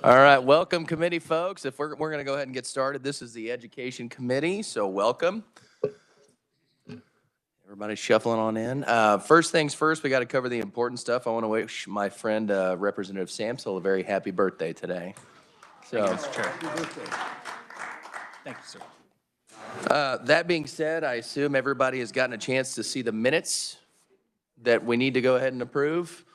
All right, welcome committee folks. If we're going to go ahead and get started, this is the Education Committee, so welcome. Everybody's shuffling on in. First things first, we got to cover the important stuff. I want to wish my friend Representative Samsel a very happy birthday today. So, thank you, Mr. Chair. Happy birthday. Thank you, sir. That being said, I assume everybody has gotten a chance to see the minutes that we need to go ahead and approve.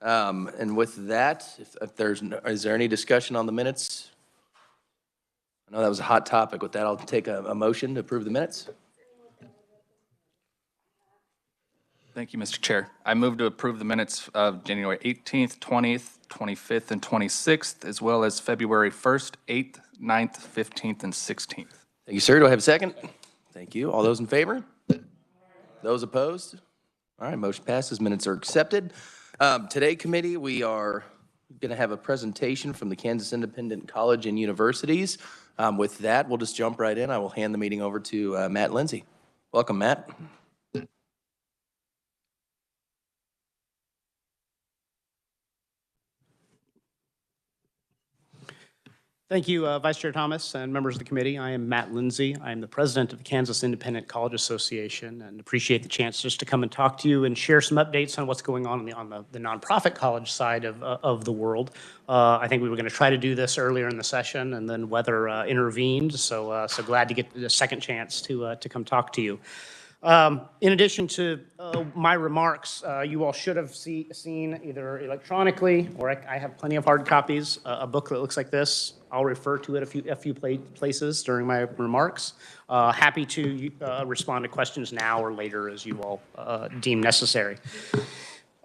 And with that, is there any discussion on the minutes? I know that was a hot topic. With that, I'll take a motion to approve the minutes. Thank you, Mr. Chair. I move to approve the minutes of January 18th, 20th, 25th, and 26th, as well as February 1st, 8th, 9th, 15th, and 16th. Thank you, sir. Do I have a second? Thank you. All those in favor? Those opposed? All right, motion passes. Minutes are accepted. Today, committee, we are going to have a presentation from the Kansas Independent College and Universities. With that, we'll just jump right in. I will hand the meeting over to Matt Lindsay. Welcome, Matt. Thank you, Vice Chair Thomas and members of the committee. I am Matt Lindsay. I am the president of the Kansas Independent College Association and appreciate the chance just to come and talk to you and share some updates on what's going on the nonprofit college side of the world. I think we were going to try to do this earlier in the session and then weather intervened, so glad to get the second chance to come talk to you. In addition to my remarks, you all should have seen either electronically or I have plenty of hard copies, a book that looks like this. I'll refer to it a few places during my remarks. Happy to respond to questions now or later as you all deem necessary.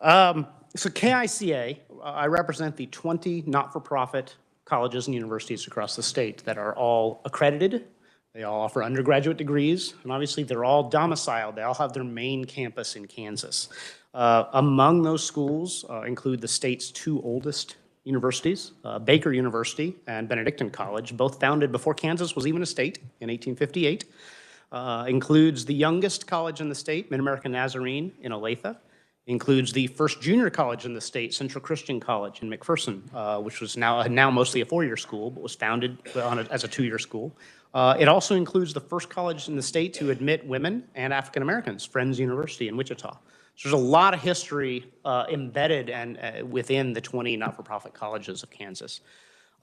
So KICA, I represent the 20 not-for-profit colleges and universities across the state that are all accredited. They all offer undergraduate degrees, and obviously they're all domiciled. They all have their main campus in Kansas. Among those schools include the state's two oldest universities, Baker University and Benedictine College, both founded before Kansas was even a state in 1858. Includes the youngest college in the state, Mid-American Nazarene in Olathe. Includes the first junior college in the state, Central Christian College in Mcpherson, which was now mostly a four-year school, but was founded as a two-year school. It also includes the first college in the state to admit women and African Americans, Friends University in Wichita. So there's a lot of history embedded and within the 20 not-for-profit colleges of Kansas.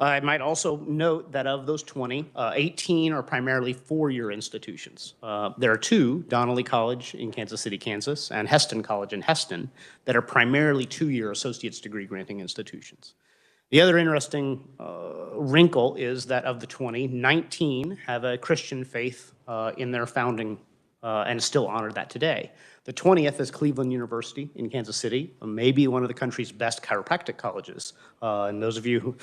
I might also note that of those 20, 18 are primarily four-year institutions. There are two, Donnelly College in Kansas City, Kansas, and Heston College in Heston, that are primarily two-year associate's degree granting institutions. The other interesting wrinkle is that of the 20, 19 have a Christian faith in their founding and still honor that today. The 20th is Cleveland University in Kansas City, maybe one of the country's best chiropractic colleges. And those of you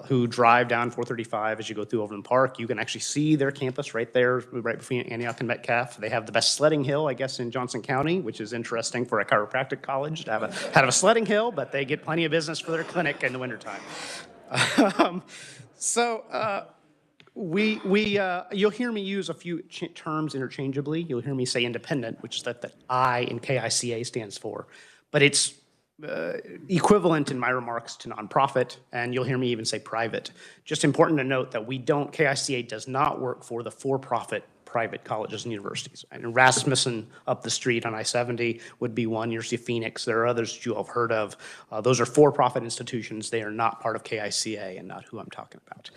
who drive down 435 as you go through Overland Park, you can actually see their campus right there, right between Antioch and Metcalf. They have the best sledding hill, I guess, in Johnson County, which is interesting for a chiropractic college to have a sledding hill, but they get plenty of business for their clinic in the wintertime. You'll hear me use a few terms interchangeably. You'll hear me say independent, which is that I in KICA stands for, but it's equivalent in my remarks to nonprofit, and you'll hear me even say private. Just important to note that KICA does not work for the for-profit private colleges and universities. And Rasmussen up the street on I-70 would be one, University of Phoenix. There are others that you all have heard of. Those are for-profit institutions. They are not part of KICA and not who I'm talking about.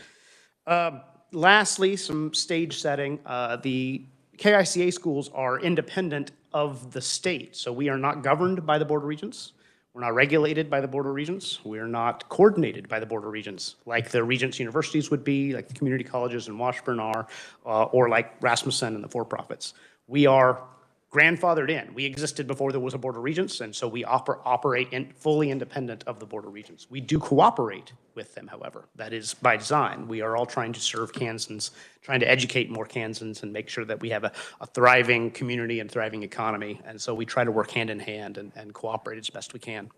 Lastly, some stage setting. The KICA schools are independent of the state, so we are not governed by the Board of Regents. We're not regulated by the Board of Regents. We're not coordinated by the Board of Regents, like the Regents universities would be, like the community colleges in Washburn are, or like Rasmussen and the for-profits. We are grandfathered in. We existed before there was a Board of Regents, and so we operate fully independent of the Board of Regents. We do cooperate with them, however. That is by design. We are all trying to serve Kansans, trying to educate more Kansans and make sure that we have a thriving community and thriving economy, and so we try to work hand in hand and cooperate as best we can.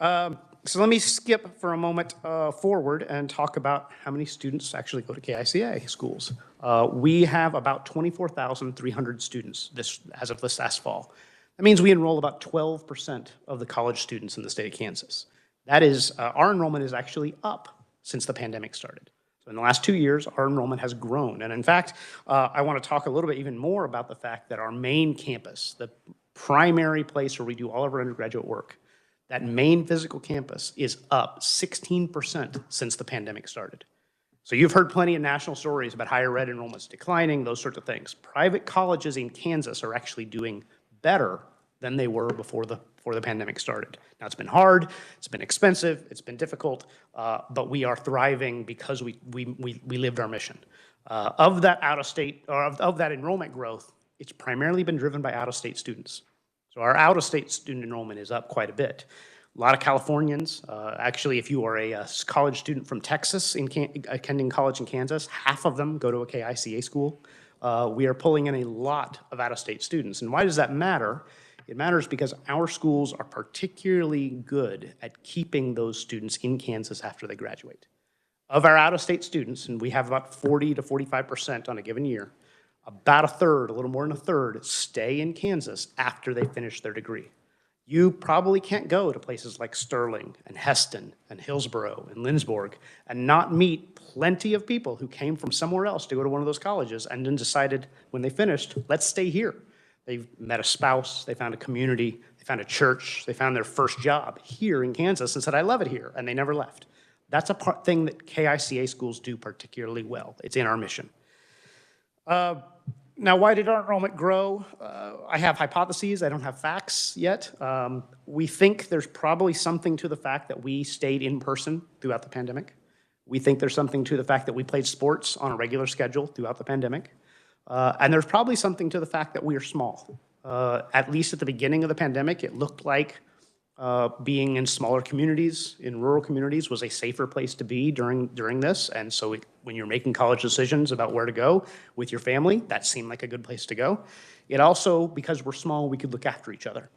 So let me skip for a moment forward and talk about how many students actually go to KICA schools. We have about 24,300 students as of this last fall. That means we enroll about 12% of the college students in the state of Kansas. That is, our enrollment is actually up since the pandemic started. So in the last 2 years, our enrollment has grown. And in fact, I want to talk a little bit even more about the fact that our main campus, the primary place where we do all of our undergraduate work, that main physical campus is up 16% since the pandemic started. So you've heard plenty of national stories about higher ed enrollments declining, those sorts of things. Private colleges in Kansas are actually doing better than they were before the pandemic started. Now, it's been hard, it's been expensive, it's been difficult, but we are thriving because we lived our mission. Of that out-of-state, or of that enrollment growth, it's primarily been driven by out-of-state students. So our out-of-state student enrollment is up quite a bit. A lot of Californians, actually, if you are a college student from Texas attending college in Kansas, half of them go to a KICA school. We are pulling in a lot of out-of-state students. And why does that matter? It matters because our schools are particularly good at keeping those students in Kansas after they graduate. Of our out-of-state students, and we have about 40 to 45% on a given year, about a third, a little more than a third, stay in Kansas after they finish their degree. You probably can't go to places like Sterling and Heston and Hillsborough and Lindsborg and not meet plenty of people who came from somewhere else to go to one of those colleges and then decided when they finished, let's stay here. They've met a spouse, they found a community, they found a church, they found their first job here in Kansas and said, I love it here, and they never left. That's a thing that KICA schools do particularly well. It's in our mission. Now, why did our enrollment grow? I have hypotheses, I don't have facts yet. We think there's probably something to the fact that we stayed in person throughout the pandemic. We think there's something to the fact that we played sports on a regular schedule throughout the pandemic. And there's probably something to the fact that we are small. At least at the beginning of the pandemic, it looked like being in smaller communities, in rural communities, was a safer place to be during this. And so when you're making college decisions about where to go with your family, that seemed like a good place to go. It also, because we're small, we could look after each other.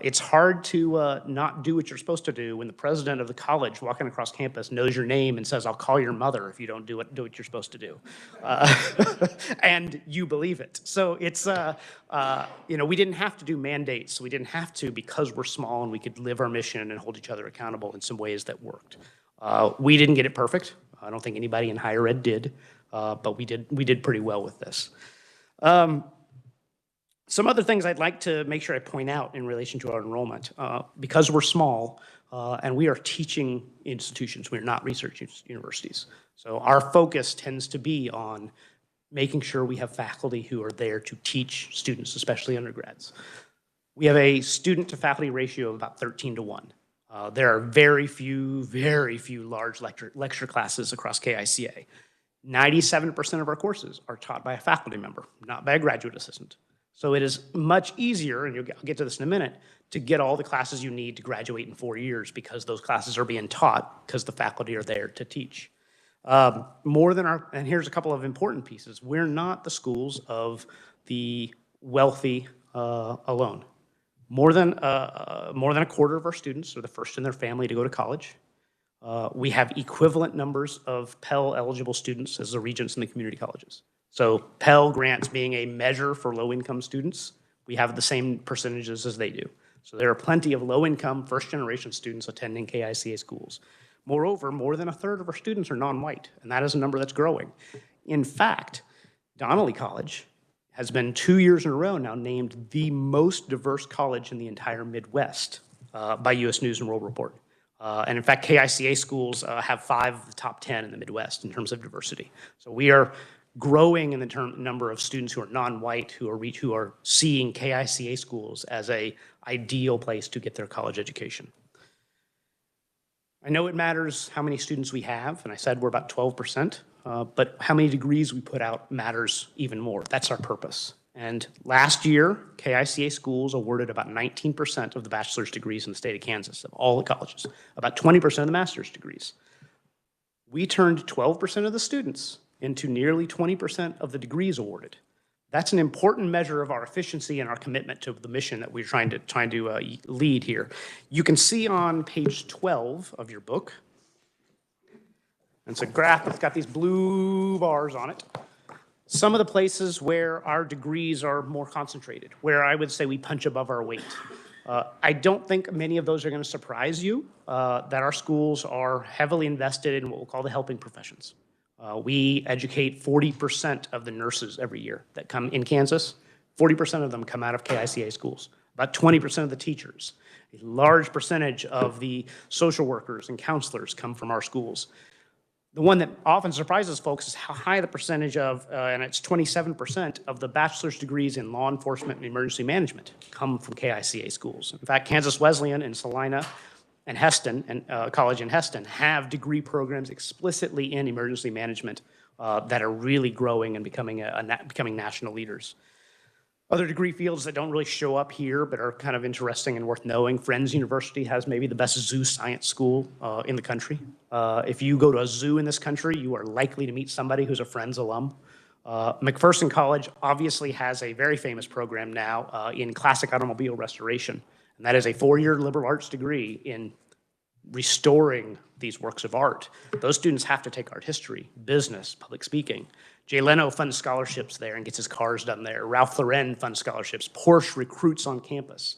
It's hard to not do what you're supposed to do when the president of the college walking across campus knows your name and says, I'll call your mother if you don't do what you're supposed to do. And you believe it. So it's, we didn't have to do mandates. We didn't have to because we're small and we could live our mission and hold each other accountable in some ways that worked. We didn't get it perfect. I don't think anybody in higher ed did, but we did pretty well with this. Some other things I'd like to make sure I point out in relation to our enrollment. Because we're small and we are teaching institutions, we're not research universities. So our focus tends to be on making sure we have faculty who are there to teach students, especially undergrads. We have a student to faculty ratio of about 13 to 1. There are very few large lecture classes across KICA. 97% of our courses are taught by a faculty member, not by a graduate assistant. So it is much easier, and I'll get to this in a minute, to get all the classes you need to graduate in 4 years because those classes are being taught because the faculty are there to teach. And here's a couple of important pieces. We're not the schools of the wealthy alone. More than a quarter of our students are the first in their family to go to college. We have equivalent numbers of Pell eligible students as the regents in the community colleges. So Pell Grants being a measure for low-income students, we have the same percentages as they do. So there are plenty of low-income, first-generation students attending KICA schools. Moreover, more than a third of our students are non-white, and that is a number that's growing. In fact, Donnelly College has been 2 years in a row now named the most diverse college in the entire Midwest by U.S. News and World Report. And in fact, KICA schools have 5 of the top 10 in the Midwest in terms of diversity. So we are growing in the number of students who are non-white who are seeing KICA schools as an ideal place to get their college education. I know it matters how many students we have, and I said we're about 12%, but how many degrees we put out matters even more. That's our purpose. And last year, KICA schools awarded about 19% of the bachelor's degrees in the state of Kansas, of all the colleges, about 20% of the master's degrees. We turned 12% of the students into nearly 20% of the degrees awarded. That's an important measure of our efficiency and our commitment to the mission that we're trying to lead here. You can see on page 12 of your book, it's a graph that's got these blue bars on it, some of the places where our degrees are more concentrated, where I would say we punch above our weight. I don't think many of those are going to surprise you, that our schools are heavily invested in what we'll call the helping professions. We educate 40% of the nurses every year that come in Kansas. 40% of them come out of KICA schools. About 20% of the teachers. A large percentage of the social workers and counselors come from our schools. The one that often surprises folks is how high the percentage of, and it's 27% of the bachelor's degrees in law enforcement and emergency management come from KICA schools. In fact, Kansas Wesleyan and Salina and Heston, and College in Heston, have degree programs explicitly in emergency management that are really growing and becoming national leaders. Other degree fields that don't really show up here but are kind of interesting and worth knowing. Friends University has maybe the best zoo science school in the country. If you go to a zoo in this country, you are likely to meet somebody who's a Friends alum. Mcpherson College obviously has a very famous program now in classic automobile restoration. And that is a 4-year liberal arts degree in restoring these works of art. Those students have to take art history, business, public speaking. Jay Leno funds scholarships there and gets his cars done there. Ralph Lauren funds scholarships. Porsche recruits on campus.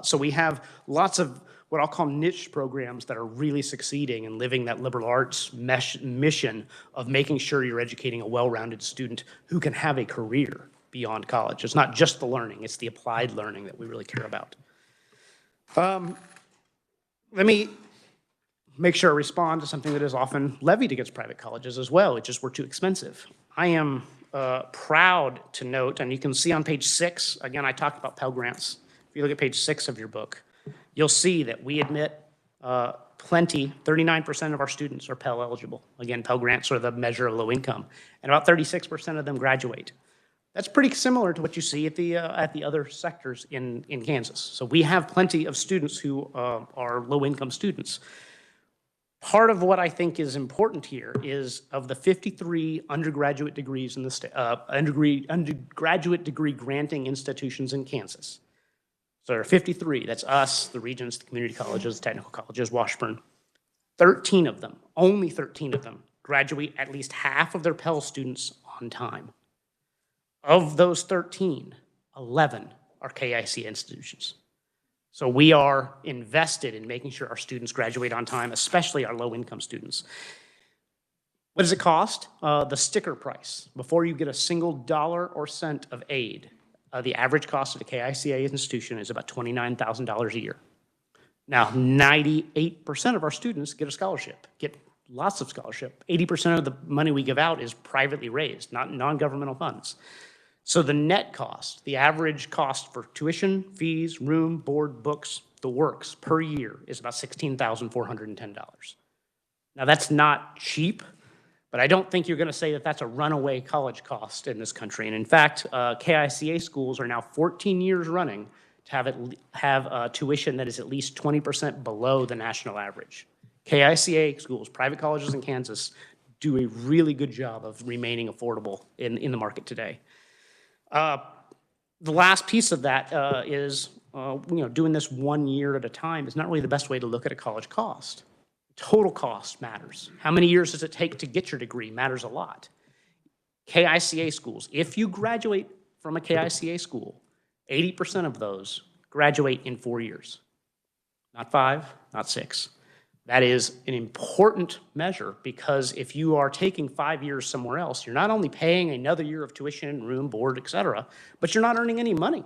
So we have lots of what I'll call niche programs that are really succeeding in living that liberal arts mission of making sure you're educating a well-rounded student who can have a career beyond college. It's not just the learning, it's the applied learning that we really care about. Let me make sure I respond to something that is often levied against private colleges as well. It's just we're too expensive. I am proud to note, and you can see on page 6, again, I talked about Pell Grants. If you look at page 6 of your book, you'll see that we admit plenty, 39% of our students are Pell eligible. Again, Pell Grants are the measure of low income, and about 36% of them graduate. That's pretty similar to what you see at the other sectors in Kansas. So we have plenty of students who are low-income students. Part of what I think is important here is of the 53 undergraduate degrees in the state, undergraduate degree granting institutions in Kansas. So there are 53, that's us, the Regents, the community colleges, the technical colleges, Washburn. 13 of them, only 13 of them, graduate at least half of their Pell students on time. Of those 13, 11 are KIC institutions. So we are invested in making sure our students graduate on time, especially our low-income students. What does it cost? The sticker price. Before you get a single dollar or cent of aid, the average cost of a KICA institution is about $29,000 a year. Now, 98% of our students get a scholarship, get lots of scholarship. 80% of the money we give out is privately raised, not non-governmental funds. So the net cost, the average cost for tuition, fees, room, board, books, the works per year is about $16,410. Now that's not cheap, but I don't think you're going to say that that's a runaway college cost in this country. And in fact, KICA schools are now 14 years running to have tuition that is at least 20% below the national average. KICA schools, private colleges in Kansas, do a really good job of remaining affordable in the market today. The last piece of that is, doing this 1 year at a time is not really the best way to look at a college cost. Total cost matters. How many years does it take to get your degree matters a lot. KICA schools, if you graduate from a KICA school, 80% of those graduate in 4 years. Not 5, not 6. That is an important measure because if you are taking 5 years somewhere else, you're not only paying another year of tuition, room, board, et cetera, but you're not earning any money.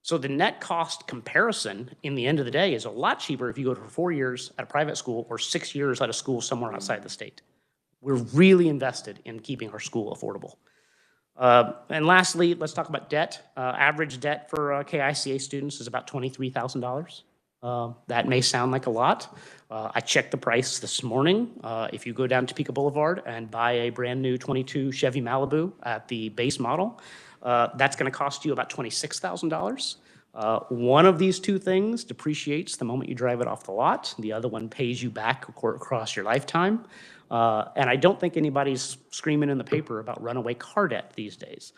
So the net cost comparison in the end of the day is a lot cheaper if you go for 4 years at a private school or 6 years at a school somewhere outside the state. We're really invested in keeping our school affordable. And lastly, let's talk about debt. Average debt for KICA students is about $23,000. That may sound like a lot. I checked the price this morning. If you go down to Topeka Boulevard and buy a brand new 22 Chevy Malibu at the base model, that's going to cost you about $26,000. One of these two things depreciates the moment you drive it off the lot. The other one pays you back across your lifetime. And I don't think anybody's screaming in the paper about runaway car debt these days.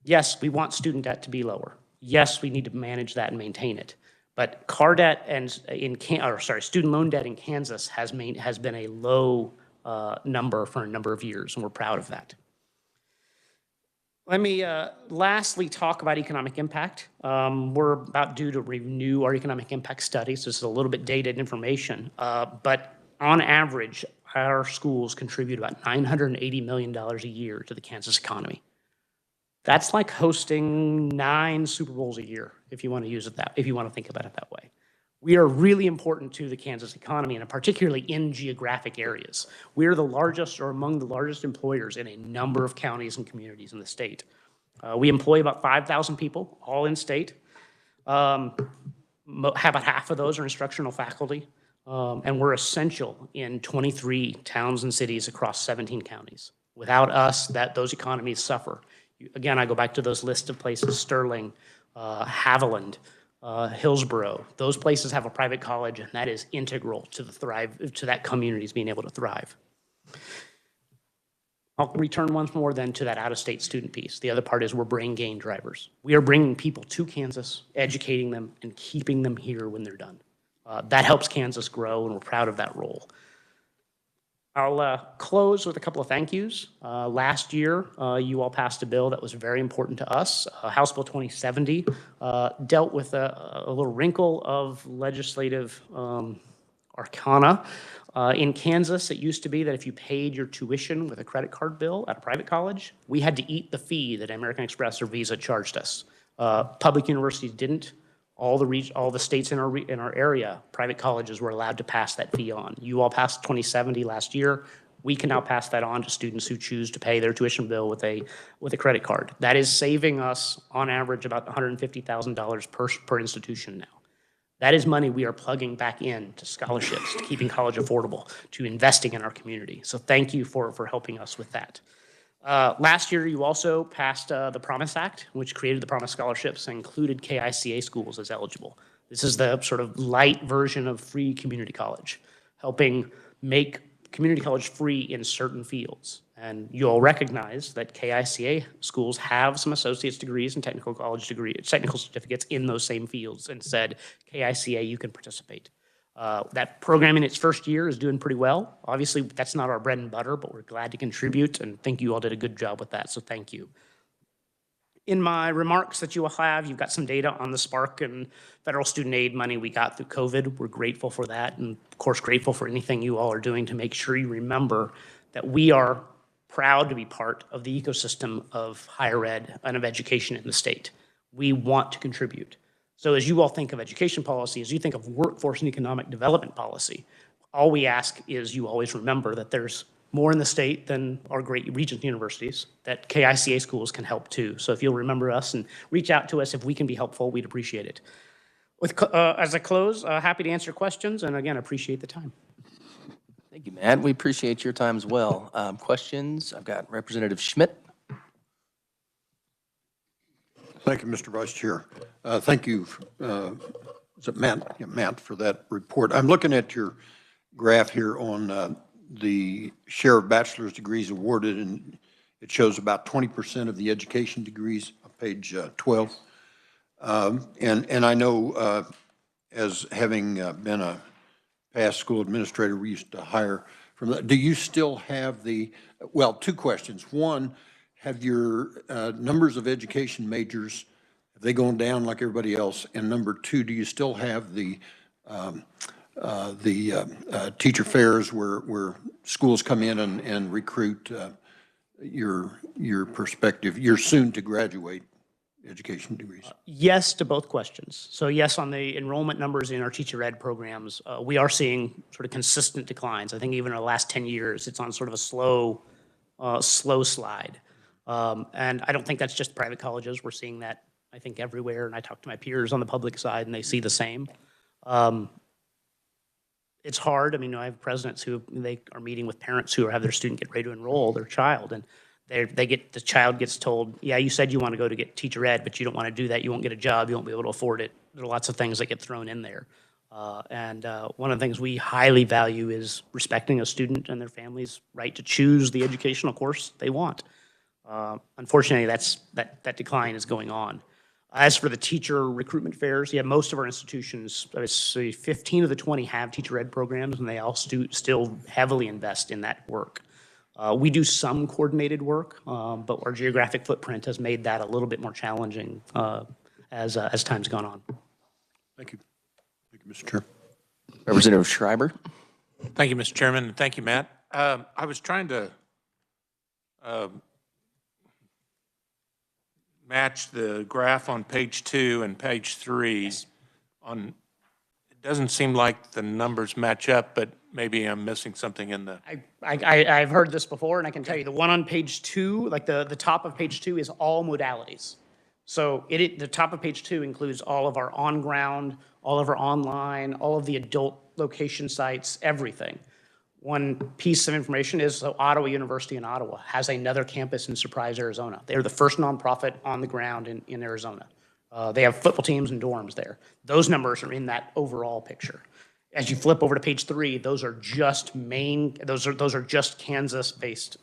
Yes, we want student debt to be lower. Yes, we need to manage that and maintain it. But car debt and student loan debt in Kansas has been a low number for a number of years, and we're proud of that. Let me lastly talk about economic impact. We're about due to renew our economic impact studies. This is a little bit dated information, but on average, our schools contribute about $980 million a year to the Kansas economy. That's like hosting 9 Super Bowls a year, if you want to use it if you want to think about it that way. We are really important to the Kansas economy, and particularly in geographic areas. We are the largest or among the largest employers in a number of counties and communities in the state. We employ about 5,000 people, all in state. About half of those are instructional faculty, and we're essential in 23 towns and cities across 17 counties. Without us, those economies suffer. Again, I go back to those lists of places: Sterling, Haviland, Hillsborough. Those places have a private college, and that is integral to that community's being able to thrive. I'll return once more then to that out-of-state student piece. The other part is we're brain gain drivers. We are bringing people to Kansas, educating them, and keeping them here when they're done. That helps Kansas grow, and we're proud of that role. I'll close with a couple of thank yous. Last year, you all passed a bill that was very important to us. House Bill 2070 dealt with a little wrinkle of legislative arcana. In Kansas, it used to be that if you paid your tuition with a credit card bill at a private college, we had to eat the fee that American Express or Visa charged us. Public universities didn't. All the states in our area, private colleges were allowed to pass that fee on. You all passed 2070 last year. We can now pass that on to students who choose to pay their tuition bill with a credit card. That is saving us, on average, about $150,000 per institution now. That is money we are plugging back in to scholarships, to keeping college affordable, to investing in our community. So thank you for helping us with that. Last year, you also passed the Promise Act, which created the Promise Scholarships and included KICA schools as eligible. This is the sort of light version of free community college, helping make community college free in certain fields. And you all recognize that KICA schools have some associate's degrees and technical certificates in those same fields, and said, KICA, you can participate. That program in its first year is doing pretty well. Obviously, that's not our bread and butter, but we're glad to contribute and think you all did a good job with that, so thank you. In my remarks that you will have, you've got some data on the Spark and federal student aid money we got through COVID. We're grateful for that, and of course grateful for anything you all are doing to make sure you remember that we are proud to be part of the ecosystem of higher ed and of education in the state. We want to contribute. So as you all think of education policy, as you think of workforce and economic development policy, all we ask is you always remember that there's more in the state than our great Regent universities, that KICA schools can help too. So if you'll remember us and reach out to us if we can be helpful, we'd appreciate it. As I close, happy to answer questions, and again, appreciate the time. Thank you, Matt. We appreciate your time as well. Questions? I've got Representative Schmidt. Thank you, Mr. Vice Chair. Thank you, is it Matt? Yeah, Matt, for that report. I'm looking at your graph here on the share of bachelor's degrees awarded, and it shows about 20% of the education degrees on page 12. And I know, as having been a past school administrator, we used to hire from that. Do you still have well, two questions. One, have your numbers of education majors, have they gone down like everybody else? And number two, do you still have the teacher fairs where schools come in and recruit your prospective, your soon to graduate education degrees? Yes to both questions. So yes, on the enrollment numbers in our teacher ed programs, we are seeing sort of consistent declines. I think even in the last 10 years, it's on sort of a slow slide. And I don't think that's just private colleges. We're seeing that, I think, everywhere. And I talk to my peers on the public side, and they see the same. It's hard. I mean, I have presidents who they are meeting with parents who have their student get ready to enroll their child, and the child gets told, yeah, you said you want to go to get teacher ed, but you don't want to do that. You won't get a job. You won't be able to afford it. There are lots of things that get thrown in there. And one of the things we highly value is respecting a student and their family's right to choose the educational course they want. Unfortunately, that decline is going on. As for the teacher recruitment fairs, yeah, most of our institutions, I would say 15 of the 20 have teacher ed programs, and they all still heavily invest in that work. We do some coordinated work, but our geographic footprint has made that a little bit more challenging as time's gone on. Thank you. Thank you, Mr. Chair. Representative Schreiber. Thank you, Mr. Chairman, and thank you, Matt. I was trying to match the graph on page 2 and page 3. It doesn't seem like the numbers match up, but maybe I'm missing something in the. I've heard this before, and I can tell you the one on page 2, like the top of page 2 is all modalities. So the top of page 2 includes all of our on-ground, all of our online, all of the adult location sites, everything. One piece of information is so Ottawa University in Ottawa has another campus in Surprise, Arizona. They're the first nonprofit on the ground in Arizona. They have football teams and dorms there. Those numbers are in that overall picture. As you flip over to page 3, those are just just Kansas-based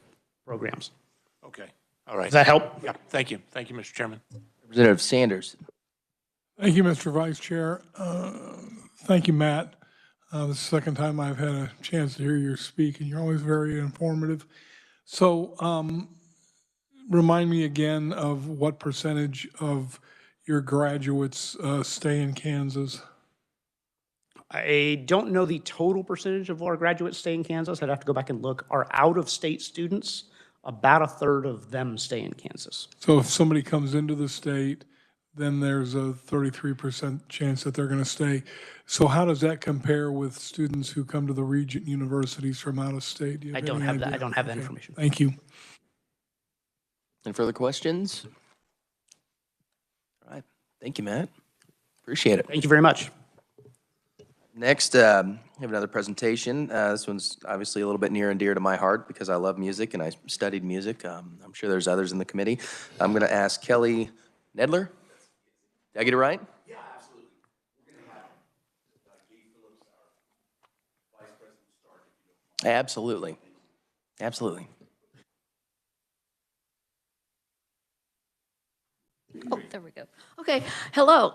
programs. Okay, all right. Does that help? Yeah, thank you. Thank you, Mr. Chairman. Representative Sanders. Thank you, Mr. Vice Chair. Thank you, Matt. This is the second time I've had a chance to hear you speak, and you're always very informative. So remind me again of what percentage of your graduates stay in Kansas? I don't know the total percentage of our graduates stay in Kansas. I'd have to go back and look. Our out-of-state students, about a third of them stay in Kansas. So if somebody comes into the state, then there's a 33% chance that they're going to stay. So how does that compare with students who come to the Regent universities from out of state? I don't have that. I don't have that information. Thank you. Any further questions? All right. Thank you, Matt. Appreciate it. Thank you very much. Next, we have another presentation. This one's obviously a little bit near and dear to my heart because I love music and I studied music. I'm sure there's others in the committee. I'm going to ask Kelly Nedler. Did I get it right? Yeah, absolutely. We're going to have Gabe Phillips, our Vice President, start. Absolutely. Absolutely. Oh, there we go. Okay, hello.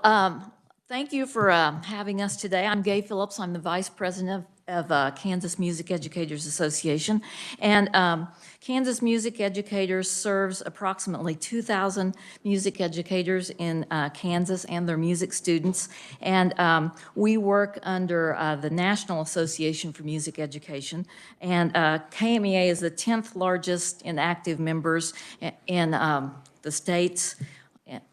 Thank you for having us today. I'm Gabe Phillips. I'm the Vice President of Kansas Music Educators Association. And Kansas Music Educators serves approximately 2,000 music educators in Kansas and their music students. And we work under the National Association for Music Education. And Kmea is the 10th largest in active members in the states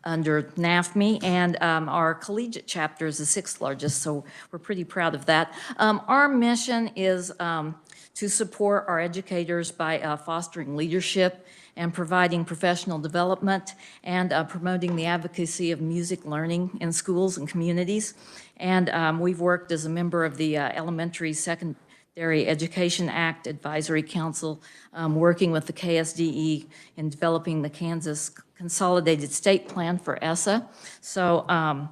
under NAFME, and our collegiate chapter is the 6th largest, so we're pretty proud of that. Our mission is to support our educators by fostering leadership and providing professional development and promoting the advocacy of music learning in schools and communities. And we've worked as a member of the Elementary Secondary Education Act Advisory Council, working with the KSDE in developing the Kansas Consolidated State Plan for ESSA. So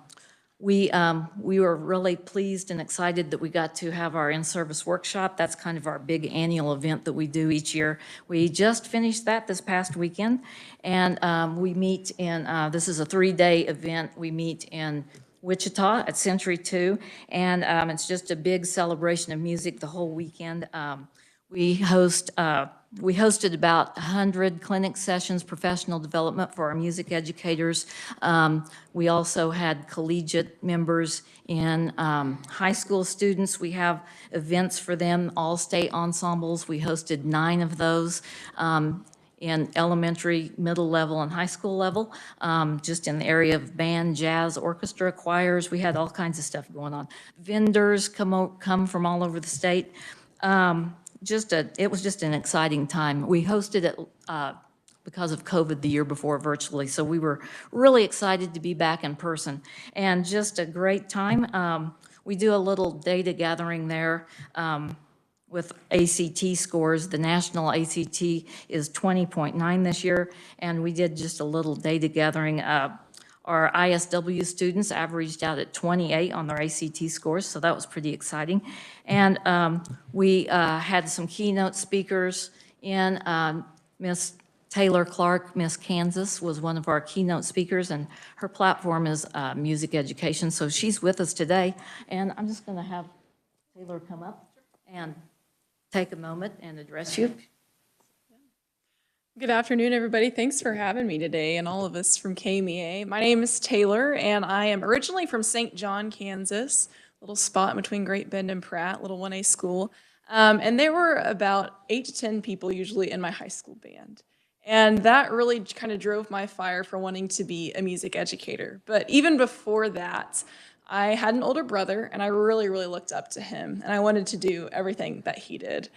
we were really pleased and excited that we got to have our in-service workshop. That's kind of our big annual event that we do each year. We just finished that this past weekend, and we meet in, this is a 3-day event. We meet in Wichita at Century 2, and it's just a big celebration of music the whole weekend. We hosted about 100 clinic sessions, professional development for our music educators. We also had collegiate members in high school students. We have events for them, all-state ensembles. We hosted 9 of those. In elementary, middle level, and high school level, just in the area of band, jazz, orchestra, choirs. We had all kinds of stuff going on. Vendors come from all over the state. It was just an exciting time. We hosted it because of COVID the year before virtually, so we were really excited to be back in person. And just a great time. We do a little data gathering there. With ACT scores. The national ACT is 20.9 this year, and we did just a little data gathering. Our ISW students averaged out at 28 on their ACT scores, so that was pretty exciting. And we had some keynote speakers in. Miss Taylor Clark, Miss Kansas, was one of our keynote speakers, and her platform is music education, so she's with us today. And I'm just going to have Taylor come up and take a moment and address you. Good afternoon, everybody. Thanks for having me today and all of us from Kmea. My name is Taylor, and I am originally from St. John, Kansas, a little spot in between Great Bend and Pratt, little 1A school. And there were about 8 to 10 people usually in my high school band. And that really kind of drove my fire for wanting to be a music educator. But even before that, I had an older brother, and I really, really looked up to him, and I wanted to do everything that he did.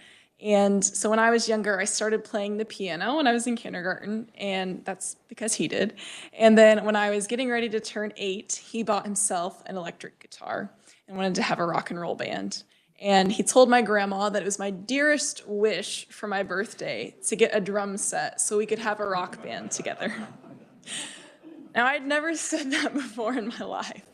And so when I was younger, I started playing the piano when I was in kindergarten, and that's because he did. And then when I was getting ready to turn 8, he bought himself an electric guitar and wanted to have a rock and roll band. And he told my grandma that it was my dearest wish for my birthday to get a drum set so we could have a rock band together. Now, I'd never said that before in my life,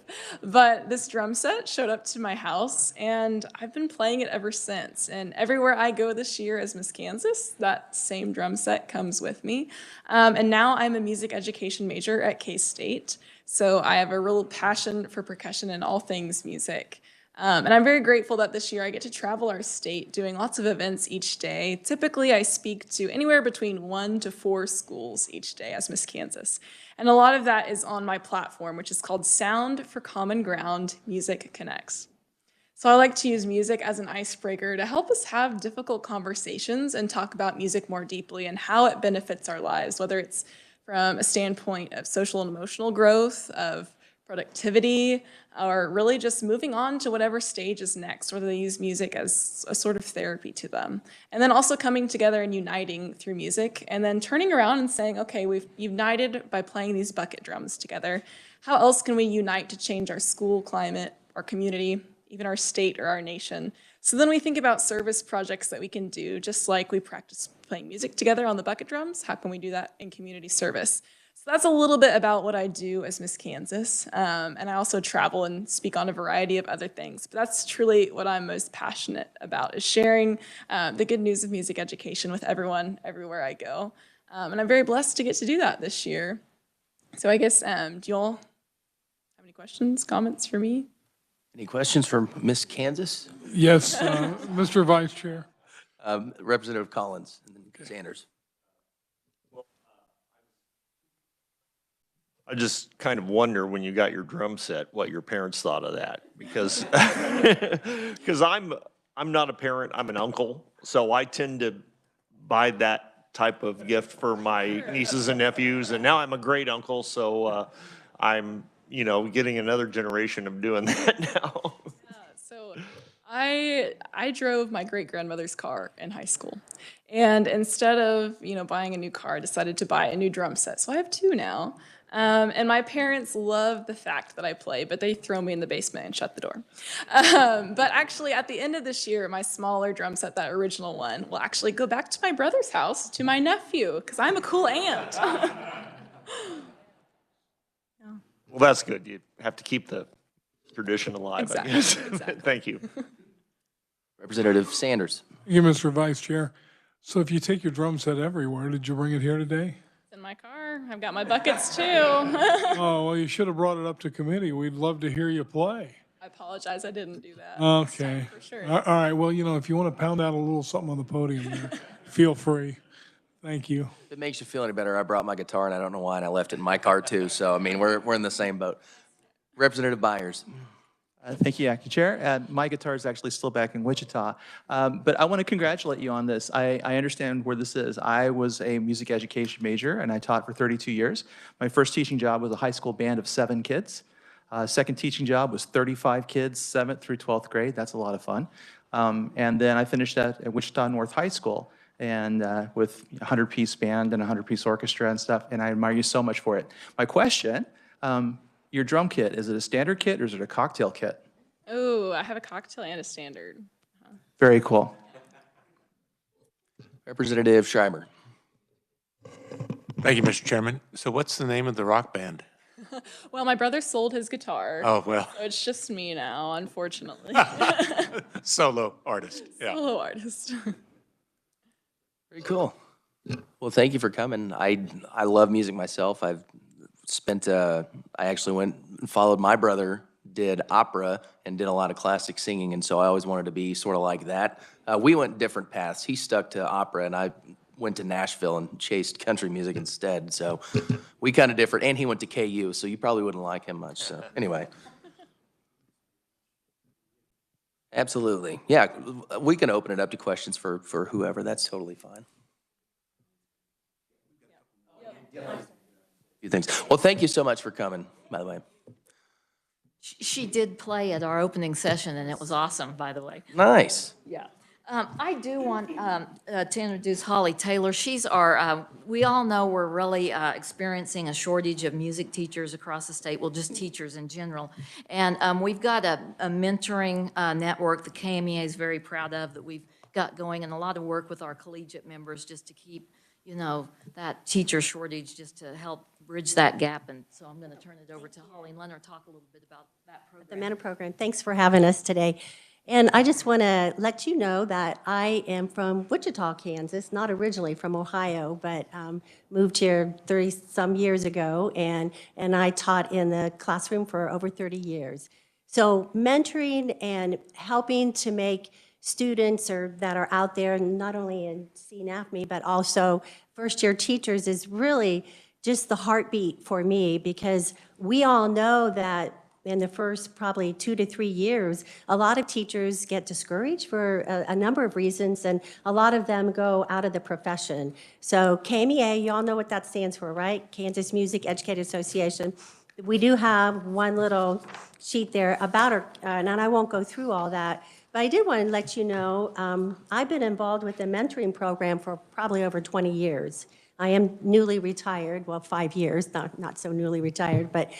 but this drum set showed up to my house, and I've been playing it ever since. And everywhere I go this year as Miss Kansas, that same drum set comes with me. And now I'm a music education major at K-State, so I have a real passion for percussion and all things music. And I'm very grateful that this year I get to travel our state doing lots of events each day. Typically, I speak to anywhere between 1 to 4 schools each day as Miss Kansas. And a lot of that is on my platform, which is called Sound for Common Ground, Music Connects. So I like to use music as an icebreaker to help us have difficult conversations and talk about music more deeply and how it benefits our lives, whether it's from a standpoint of social and emotional growth, of productivity, or really just moving on to whatever stage is next, whether they use music as a sort of therapy to them. And then also coming together and uniting through music, and then turning around and saying, okay, we've united by playing these bucket drums together. How else can we unite to change our school climate, our community, even our state or our nation? So then we think about service projects that we can do, just like we practice playing music together on the bucket drums. How can we do that in community service? So that's a little bit about what I do as Miss Kansas. And I also travel and speak on a variety of other things. But that's truly what I'm most passionate about, is sharing the good news of music education with everyone, everywhere I go. And I'm very blessed to get to do that this year. So I guess, do you all have any questions, comments for me? Any questions for Miss Kansas? Yes, Mr. Vice Chair. Representative Collins and then Sanders. I just kind of wonder when you got your drum set, what your parents thought of that, because because I'm not a parent, I'm an uncle, so I tend to buy that type of gift for my nieces and nephews, and now I'm a great uncle, so I'm getting another generation of doing that now. So I drove my great-grandmother's car in high school. And instead of, buying a new car, I decided to buy a new drum set. So I have 2 now. And my parents love the fact that I play, but they throw me in the basement and shut the door. But actually, at the end of this year, my smaller drum set, that original one, will actually go back to my brother's house, to my nephew, because I'm a cool aunt. Well, that's good. You have to keep the tradition alive, Exactly, I guess. exactly. Thank you. Representative Sanders. Thank you, Mr. Vice Chair. So if you take your drum set everywhere, did you bring it here today? It's in my car. I've got my buckets, too. Oh, well, you should have brought it up to committee. We'd love to hear you play. I apologize, I didn't do that. Okay. For sure. All right, well, if you want to pound out a little something on the podium there, feel free. Thank you. If it makes you feel any better, I brought my guitar, and I don't know why, and I left it in my car, too. So, we're in the same boat. Representative Byers. Thank you, Acting Chair. My guitar is actually still back in Wichita, but I want to congratulate you on this. I understand where this is. I was a music education major, and I taught for 32 years. My first teaching job was a high school band of 7 kids. Second teaching job was 35 kids, 7th through 12th grade. That's a lot of fun. And then I finished at Wichita North High School, and with a 100-piece band and a 100-piece orchestra and stuff, and I admire you so much for it. My question, your drum kit, is it a standard kit or is it a cocktail kit? Oh, I have a cocktail and a standard. Very cool. Representative Schreiber. Thank you, Mr. Chairman. So what's the name of the rock band? Well, my brother sold his guitar. Oh, well, So it's just me now, unfortunately. solo artist, yeah. Solo artist. Very cool. Well, thank you for coming. I love music myself. I actually went and followed my brother, did opera, and did a lot of classic singing, and so I always wanted to be sort of like that. We went different paths. He stuck to opera, and went to Nashville and chased country music instead, so we kind of differed. And he went to KU, so you probably wouldn't like him much, so anyway. Absolutely. Yeah, we can open it up to questions for whoever. That's totally fine. Few things. Well, thank you so much for coming, by the way. She did play at our opening session, and it was awesome, by the way. Nice. Yeah. I do want to introduce Holly Taylor. She's our, we all know we're really experiencing a shortage of music teachers across the state, well, just teachers in general. And we've got a mentoring network the Kmea is very proud of that we've got going, and a lot of work with our collegiate members just to keep, you know, that teacher shortage, just to help bridge that gap. And so I'm going to turn it over to Holly and let her talk a little bit about that program. The MENA program. Thanks for having us today. And I just want to let you know that I am from Wichita, Kansas, not originally from Ohio, but moved here 30-some years ago, and I taught in the classroom for over 30 years. So mentoring and helping to make students that are out there, not only in CNAFME, but also first-year teachers, is really just the heartbeat for me, because we all know that in the first probably 2 to 3 years, a lot of teachers get discouraged for a number of reasons, and a lot of them go out of the profession. So Kmea, you all know what that stands for, right? Kansas Music Educators Association. We do have one little sheet there about our, and I won't go through all that, but I did want to let you know, I've been involved with the mentoring program for probably over 20 years. I am newly retired, well, 5 years, not so newly retired, but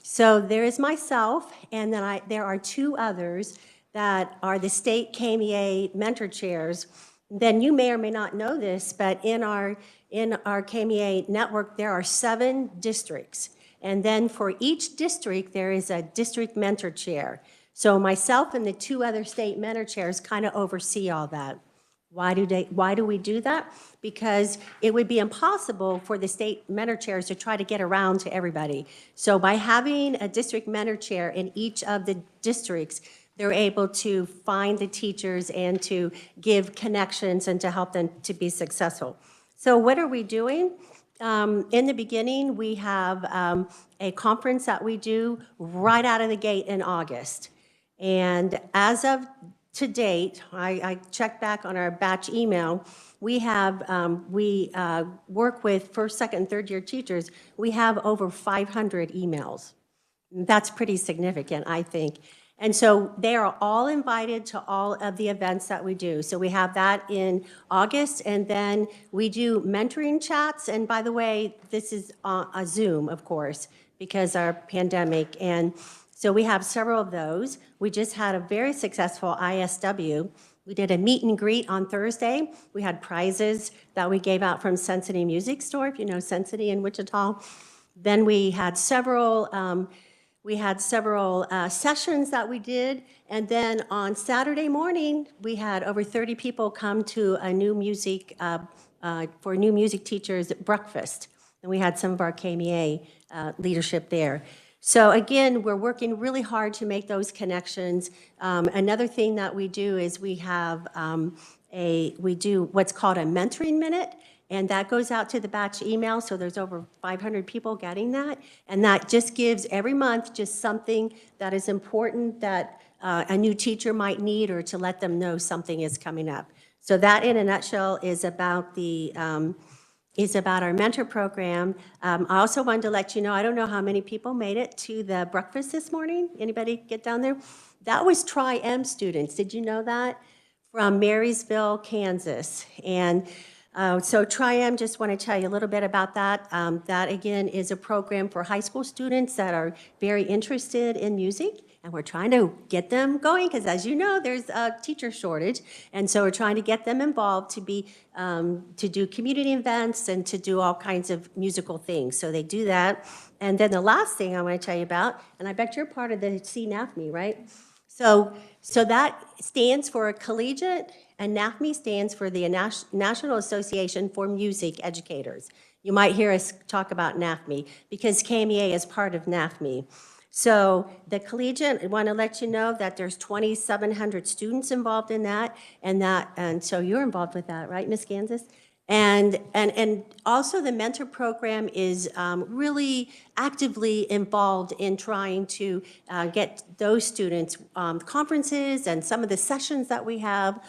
so there is myself, and then there are 2 others that are the state Kmea mentor chairs. Then you may or may not know this, but in our Kmea network, there are 7 districts. And then for each district, there is a district mentor chair. So myself and the 2 other state mentor chairs kind of oversee all that. Why do we do that? Because it would be impossible for the state mentor chairs to try to get around to everybody. So by having a district mentor chair in each of the districts, they're able to find the teachers and to give connections and to help them to be successful. So what are we doing? In the beginning, we have a conference that we do right out of the gate in August. And as of to date, I checked back on our batch email, we have, we work with first, second, and third year teachers. We have over 500 emails. That's pretty significant, I think. And so they are all invited to all of the events that we do. So we have that in August, and then we do mentoring chats. And by the way, this is a Zoom, of course, because our pandemic. And so we have several of those. We just had a very successful ISW. We did a meet and greet on Thursday. We had prizes that we gave out from Sensity Music Store, if you know Sensity in Wichita. Then we had several sessions that we did. And then on Saturday morning, we had over 30 people come to a new music, for new music teachers breakfast. And we had some of our Kmea leadership there. So again, we're working really hard to make those connections. Another thing that we do is we have we do what's called a mentoring minute, and that goes out to the batch email. So there's over 500 people getting that, and that just gives every month just something that is important that a new teacher might need, or to let them know something is coming up. So that, in a nutshell, is about the our mentor program. I also wanted to let you know, I don't know how many people made it to the breakfast this morning. Anybody get down there? That was Tri-M students. Did you know that? From Marysville, Kansas. And so Tri-M, just want to tell you a little bit about that. That, again, is a program for high school students that are very interested in music. And we're trying to get them going because, as you know, there's a teacher shortage. And so we're trying to get them involved to be to do community events and to do all kinds of musical things. So they do that. And then the last thing I want to tell you about, and I bet you're part of the CNAFME, right? So that stands for a collegiate, and NAFME stands for the National Association for Music Educators. You might hear us talk about NAFME because Kmea is part of NAFME. So the collegiate, I want to let you know that there's 2,700 students involved in that, and so you're involved with that, right, Ms. Kansas? And also the mentor program is really actively involved in trying to get those students conferences and some of the sessions that we have.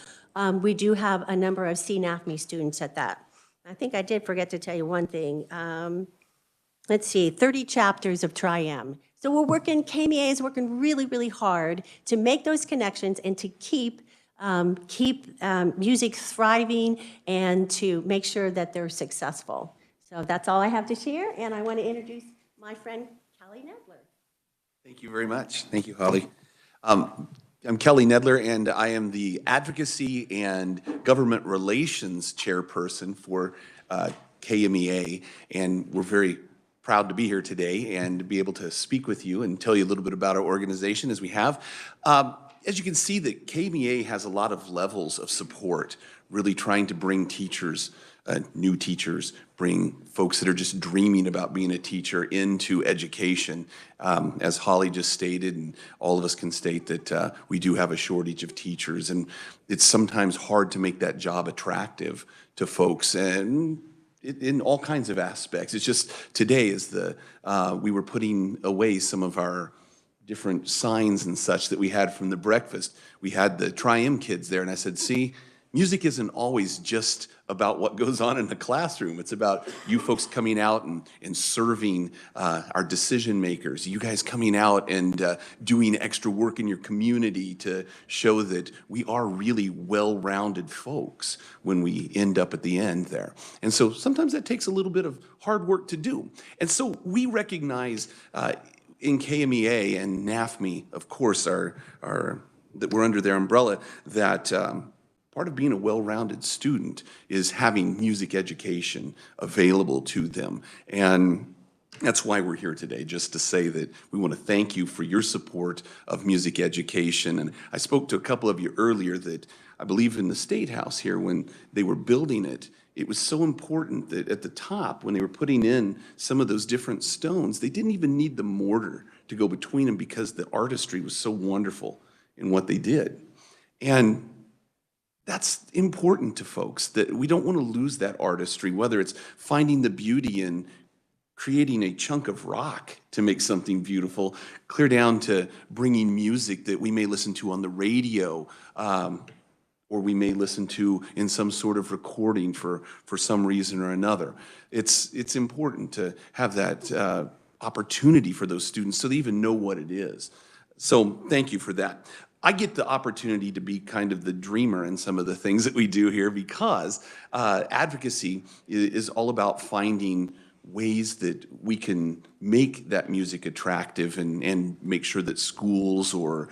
We do have a number of CNAFME students at that. I think I did forget to tell you one thing. Let's see, 30 chapters of Tri-M. So we're working, Kmea is working really, really hard to make those connections and to keep music thriving and to make sure that they're successful. So that's all I have to share, and I want to introduce my friend Kelly Nedler. Thank you very much. Thank you, Holly. I'm Kelly Nedler, and I am the Advocacy and Government Relations Chairperson for Kmea, and we're very proud to be here today and to be able to speak with you and tell you a little bit about our organization as we have. As you can see, that Kmea has a lot of levels of support, really trying to bring teachers, new teachers, bring folks that are just dreaming about being a teacher into education. As Holly just stated, and all of us can state that we do have a shortage of teachers, and it's sometimes hard to make that job attractive to folks, and in all kinds of aspects. It's just today is we were putting away some of our different signs and such that we had from the breakfast. We had the Tri-M kids there, and I said, see, music isn't always just about what goes on in the classroom. It's about you folks coming out and serving our decision makers, you guys coming out and doing extra work in your community to show that we are really well-rounded folks when we end up at the end there. And so sometimes that takes a little bit of hard work to do. And so we recognize in Kmea and NAFME, of course, that we're under their umbrella, that part of being a well-rounded student is having music education available to them. And that's why we're here today, just to say that we want to thank you for your support of music education. And I spoke to a couple of you earlier that I believe in the State House here, when they were building it, it was so important that at the top, when they were putting in some of those different stones, they didn't even need the mortar to go between them because the artistry was so wonderful in what they did. And that's important to folks, that we don't want to lose that artistry, whether it's finding the beauty in creating a chunk of rock to make something beautiful, clear down to bringing music that we may listen to on the radio, or we may listen to in some sort of recording for some reason or another. It's important to have that opportunity for those students so they even know what it is. So thank you for that. I get the opportunity to be kind of the dreamer in some of the things that we do here, because advocacy is all about finding ways that we can make that music attractive and make sure that schools or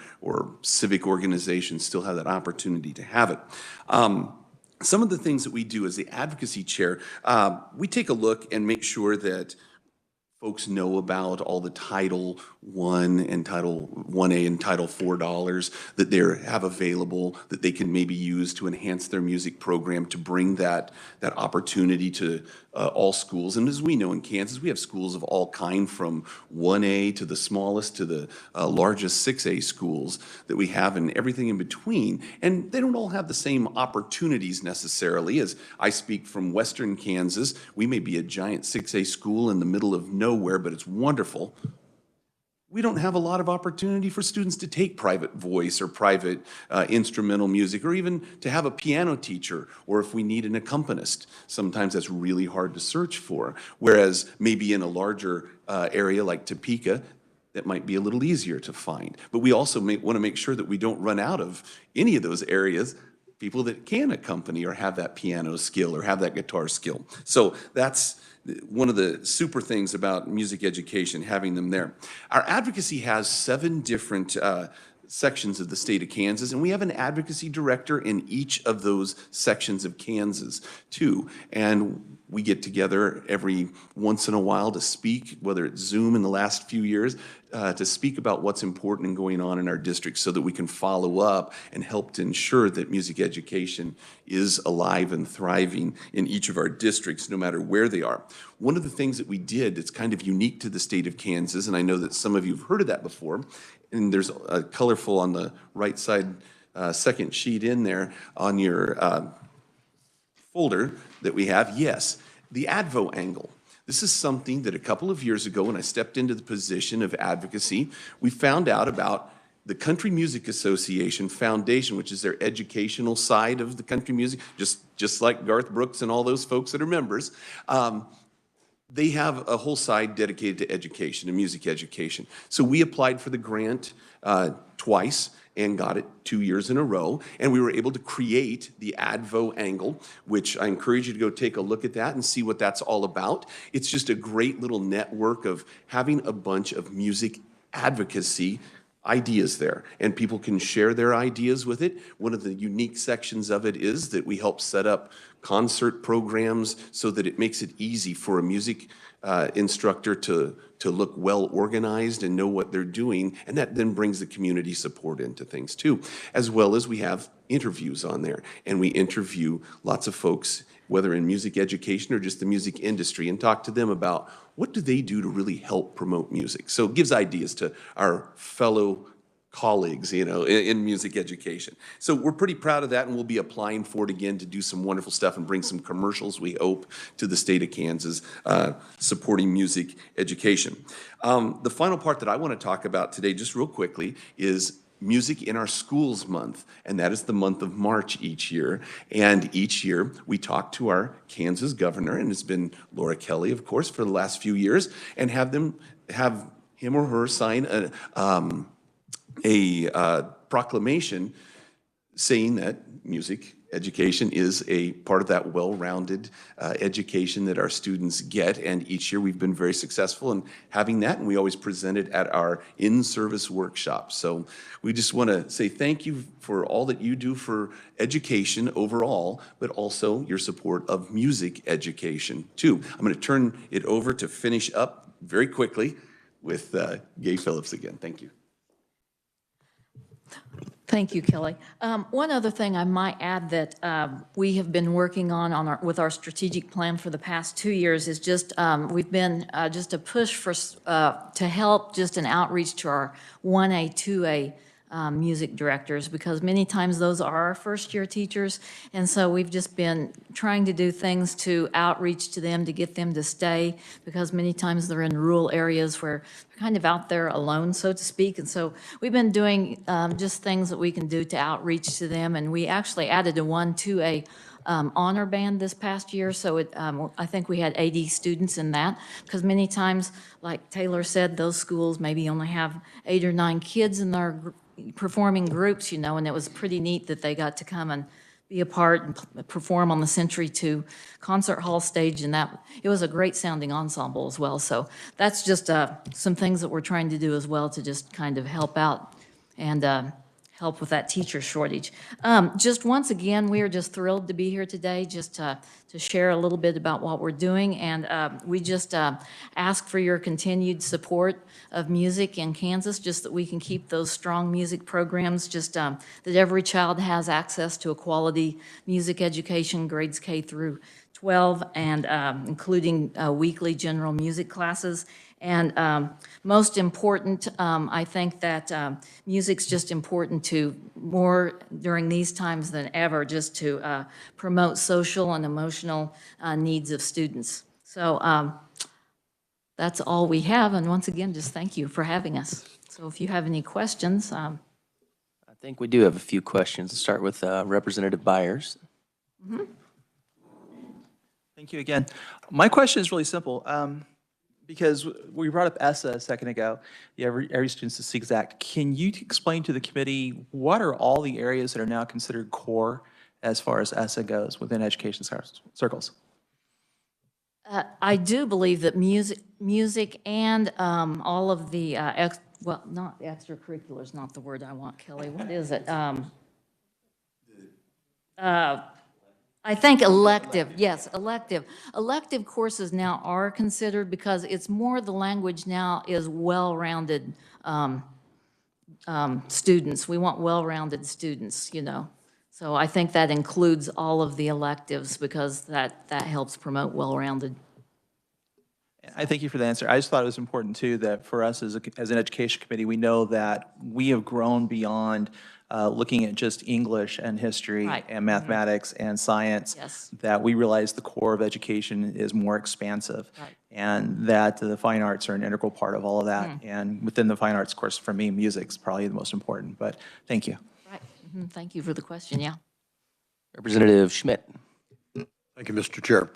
civic organizations still have that opportunity to have it. Some of the things that we do as the advocacy chair, we take a look and make sure that folks know about all the Title I and Title IA and Title IV dollars that they have available, that they can maybe use to enhance their music program, to bring that opportunity to all schools. And as we know in Kansas, we have schools of all kind, from 1A to the smallest to the largest 6A schools that we have, and everything in between. And they don't all have the same opportunities necessarily. As I speak from Western Kansas, we may be a giant 6A school in the middle of nowhere, but it's wonderful. We don't have a lot of opportunity for students to take private voice or private instrumental music, or even to have a piano teacher, or if we need an accompanist. Sometimes that's really hard to search for, whereas maybe in a larger area like Topeka, that might be a little easier to find. But we also want to make sure that we don't run out of any of those areas, people that can accompany or have that piano skill or have that guitar skill. So that's one of the super things about music education, having them there. Our advocacy has 7 different sections of the state of Kansas, and we have an advocacy director in each of those sections of Kansas too. And we get together every once in a while to speak, whether it's Zoom in the last few years, to speak about what's important and going on in our district, so that we can follow up and help to ensure that music education is alive and thriving in each of our districts, no matter where they are. One of the things that we did that's kind of unique to the state of Kansas, and I know that some of you have heard of that before, and there's a colorful on the right side second sheet in there on your folder that we have, yes, the ADVO angle. This is something that a couple of years ago, when I stepped into the position of advocacy, we found out about the Country Music Association Foundation, which is their educational side of the country music, just like Garth Brooks and all those folks that are members. They have a whole side dedicated to education and music education. So we applied for the grant twice and got it 2 years in a row. And we were able to create the ADVO angle, which I encourage you to go take a look at that and see what that's all about. It's just a great little network of having a bunch of music advocacy ideas there, and people can share their ideas with it. One of the unique sections of it is that we help set up concert programs so that it makes it easy for a music instructor to look well organized and know what they're doing, and that then brings the community support into things too. As well as we have interviews on there, and we interview lots of folks, whether in music education or just the music industry, and talk to them about what do they do to really help promote music. So it gives ideas to our fellow colleagues, you know, in music education. So we're pretty proud of that, and we'll be applying for it again to do some wonderful stuff and bring some commercials, we hope, to the state of Kansas supporting music education. The final part that I want to talk about today, just real quickly, is Music in Our Schools Month, and that is the month of March each year. And each year, we talk to our Kansas governor, and it's been Laura Kelly, of course, for the last few years, and have him or her sign a proclamation saying that music education is a part of that well-rounded education that our students get. And each year we've been very successful in having that, and we always present it at our in-service workshops. So we just want to say thank you for all that you do for education overall, but also your support of music education too. I'm going to turn it over to finish up very quickly with Gay Phillips again. Thank you. Thank you, Kelly. One other thing I might add that we have been working on with our strategic plan for the past 2 years is just we've been just a push for to help just an outreach to our 1A, 2A music directors, because many times those are our first-year teachers, and so we've just been trying to do things to outreach to them to get them to stay, because many times they're in rural areas where they're kind of out there alone, so to speak, and so we've been doing just things that we can do to outreach to them, and we actually added a 1, 2A honor band this past year, so I think we had 80 students in that, because many times, like Taylor said, those schools maybe only have 8 or 9 kids in their performing groups, you know, and it was pretty neat that they got to come and be a part and perform on the Century 2 concert hall stage, and that it was a great sounding ensemble as well. So that's just some things that we're trying to do as well to just kind of help out and help with that teacher shortage. Just once again, we are just thrilled to be here today just to share a little bit about what we're doing, and we just ask for your continued support of music in Kansas, just that we can keep those strong music programs, just that every child has access to a quality music education, grades K through 12, and including weekly general music classes. And most important, I think that music's just important to more during these times than ever, just to promote social and emotional needs of students. So that's all we have, and once again, just thank you for having us. So if you have any questions. I think we do have a few questions. Let's start with Representative Byers. Mm-hmm. Thank you again. My question is really simple. Because we brought up ESSA a second ago, the Every Student Succeeds Act. Can you explain to the committee what are all the areas that are now considered core as far as ESSA goes within education circles? I do believe that music and all of the, well, not extracurricular is not the word I want, Kelly. What is it? I think elective, yes, elective. Elective courses now are considered because it's more the language now is well-rounded students. We want well-rounded students, you know. So I think that includes all of the electives because that helps promote well-rounded. I thank you for the answer. I just thought it was important too that for us as an education committee, we know that we have grown beyond looking at just English and history Right. and mathematics and science, Yes. that we realize the core of education is more expansive. Right. And that the fine arts are an integral part of all of that. And within the fine arts, of course, for me, music's probably the most important, but thank you. Right. Thank you for the question, yeah. Representative Schmidt. Thank you, Mr. Chair.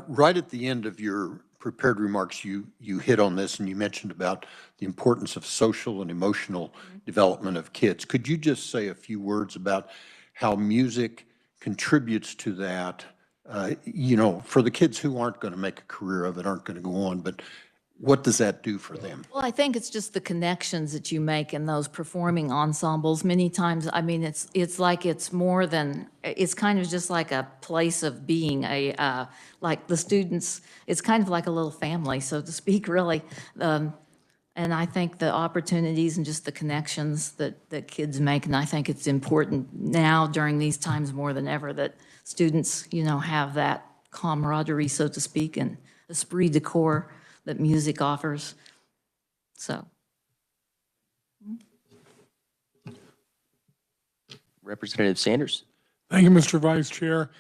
Right at the end of your prepared remarks, you hit on this and you mentioned about the importance of social and emotional development of kids. Could you just say a few words about how music contributes to that? For the kids who aren't going to make a career of it, aren't going to go on, but what does that do for them? Well, I think it's just the connections that you make in those performing ensembles. Many times, I mean, it's like it's more than, it's kind of just like a place of being, like the students, it's kind of like a little family, so to speak, really. And I think the opportunities and just the connections that kids make, and I think it's important now during these times more than ever that students, have that camaraderie, so to speak, and esprit de corps that music offers. So. Representative Sanders. Thank you, Mr. Vice Chair.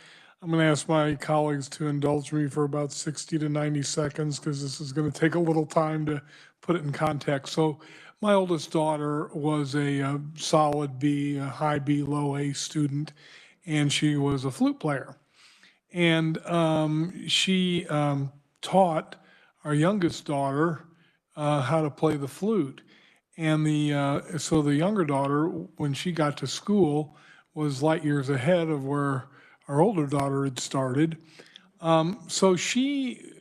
I'm going to ask my colleagues to indulge me for about 60 to 90 seconds because this is going to take a little time to put it in context. So my oldest daughter was a solid B, a high B, low A student, and she was a flute player. And she taught our youngest daughter how to play the flute. And so the younger daughter, when she got to school, was light years ahead of where our older daughter had started. So she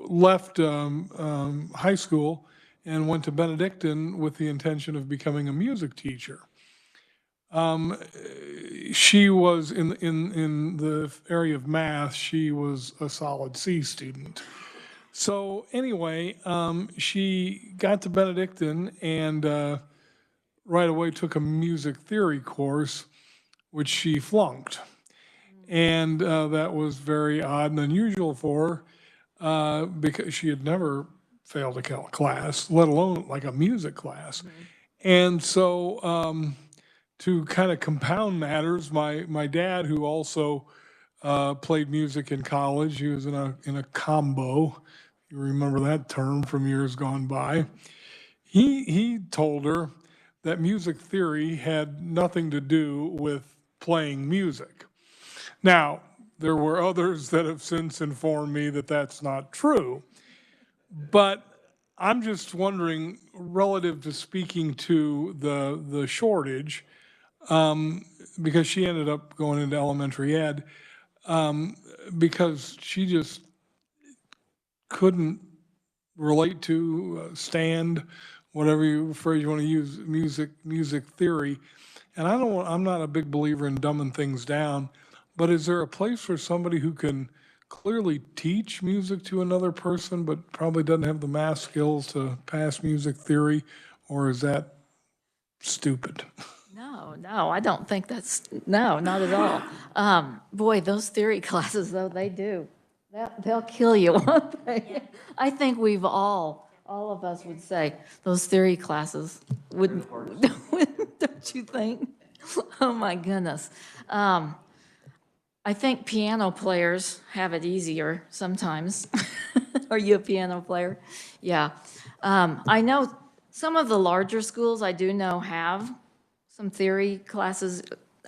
left high school and went to Benedictine with the intention of becoming a music teacher. She was in the area of math, she was a solid C student. So anyway, she got to Benedictine and right away took a music theory course, which she flunked. And that was very odd and unusual for her because she had never failed a class, let alone like a music class. And so to kind of compound matters, my dad, who also played music in college, he was in a combo. You remember that term from years gone by. He told her that music theory had nothing to do with playing music. Now, there were others that have since informed me that that's not true, but I'm just wondering, relative to speaking to the shortage, because she ended up going into elementary ed, because she just couldn't relate to, stand, whatever phrase you want to use, music theory. And I'm not a big believer in dumbing things down, but is there a place for somebody who can clearly teach music to another person, but probably doesn't have the math skills to pass music theory, or is that stupid? No, I don't think that's, no, not at all. Boy, those theory classes, though, they do. They'll kill you, won't they? I think we've all of us would say, those theory classes wouldn't, don't you think? Oh, my goodness. I think piano players have it easier sometimes. Are you a piano player? Yeah. I know some of the larger schools I do know have some theory classes.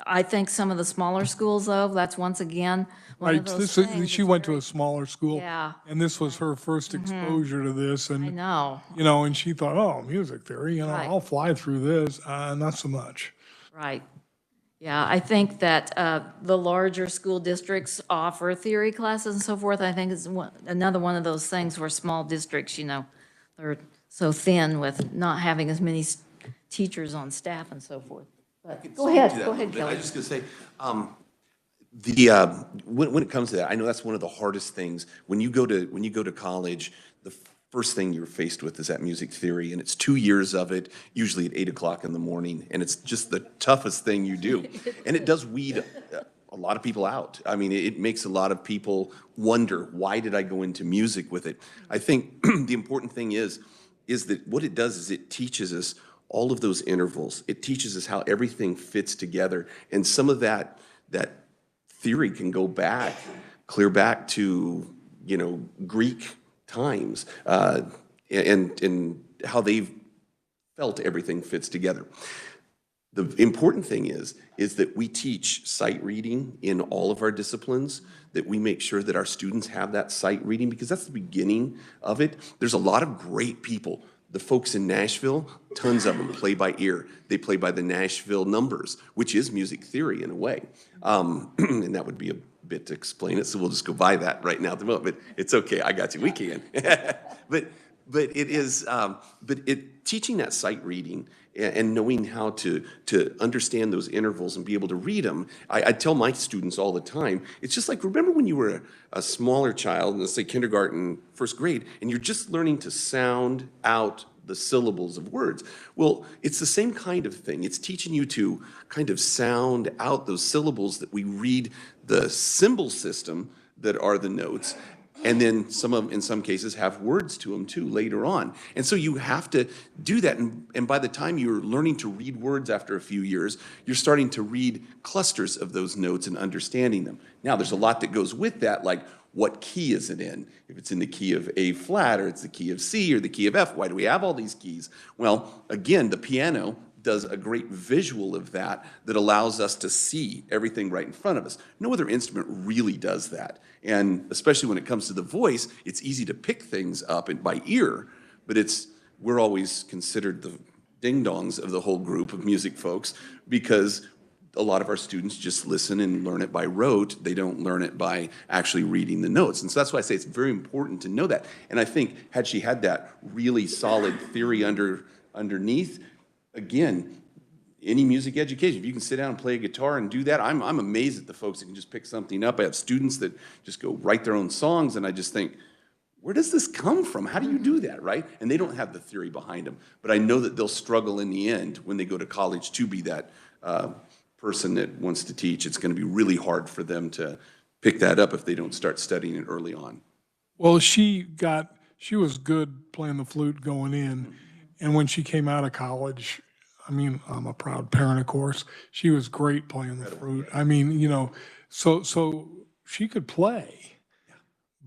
I think some of the smaller schools, though, that's once again one of those things. She went to a smaller school. Yeah. And this was her first exposure to this. And, I know. and she thought, oh, music theory, Right. I'll fly through this. Not so much. Right. Yeah, I think that the larger school districts offer theory classes and so forth. I think it's another one of those things where small districts, they're so thin with not having as many teachers on staff and so forth. But go ahead, Kelly. I was just going to say, when it comes to that, I know that's one of the hardest things. When you go to college, the first thing you're faced with is that music theory, and it's 2 years of it, usually at 8 o'clock in the morning, and it's just the toughest thing you do. And it does weed a lot of people out. I mean, it makes a lot of people wonder, why did I go into music with it? I think the important thing is that what it does is it teaches us all of those intervals. It teaches us how everything fits together. And some of that theory can go back, clear back to, Greek times, and how they've felt everything fits together. The important thing is that we teach sight reading in all of our disciplines, that we make sure that our students have that sight reading, because that's the beginning of it. There's a lot of great people. The folks in Nashville, tons of them play by ear. They play by the Nashville numbers, which is music theory in a way. And that would be a bit to explain it, so we'll just go by that right now at the moment. But it's okay, I got you, we can. But it is, teaching that sight reading and knowing how to understand those intervals and be able to read them. I tell my students all the time, it's just like, remember when you were a smaller child, let's say kindergarten, first grade, and you're just learning to sound out the syllables of words. Well, it's the same kind of thing. It's teaching you to kind of sound out those syllables that we read the symbol system that are the notes. And then in some cases, have words to them too later on. And so you have to do that. And by the time you're learning to read words after a few years, you're starting to read clusters of those notes and understanding them. Now, there's a lot that goes with that, like what key is it in? If it's in the key of A flat, or it's the key of C, or the key of F, why do we have all these keys? Well, again, the piano does a great visual of that allows us to see everything right in front of us. No other instrument really does that. And especially when it comes to the voice, it's easy to pick things up by ear, but we're always considered the ding-dongs of the whole group of music folks, because a lot of our students just listen and learn it by rote. They don't learn it by actually reading the notes. And so that's why I say it's very important to know that. And I think had she had that really solid theory underneath, again, any music education, if you can sit down and play a guitar and do that, I'm amazed at the folks that can just pick something up. I have students that just go write their own songs, and I just think, where does this come from? How do you do that, right? And they don't have the theory behind them. But I know that they'll struggle in the end when they go to college to be that person that wants to teach. It's going to be really hard for them to pick that up if they don't start studying it early on. Well, she was good playing the flute going in, and when she came out of college, I mean, I'm a proud parent, of course. She was great playing the flute. I mean, so she could play,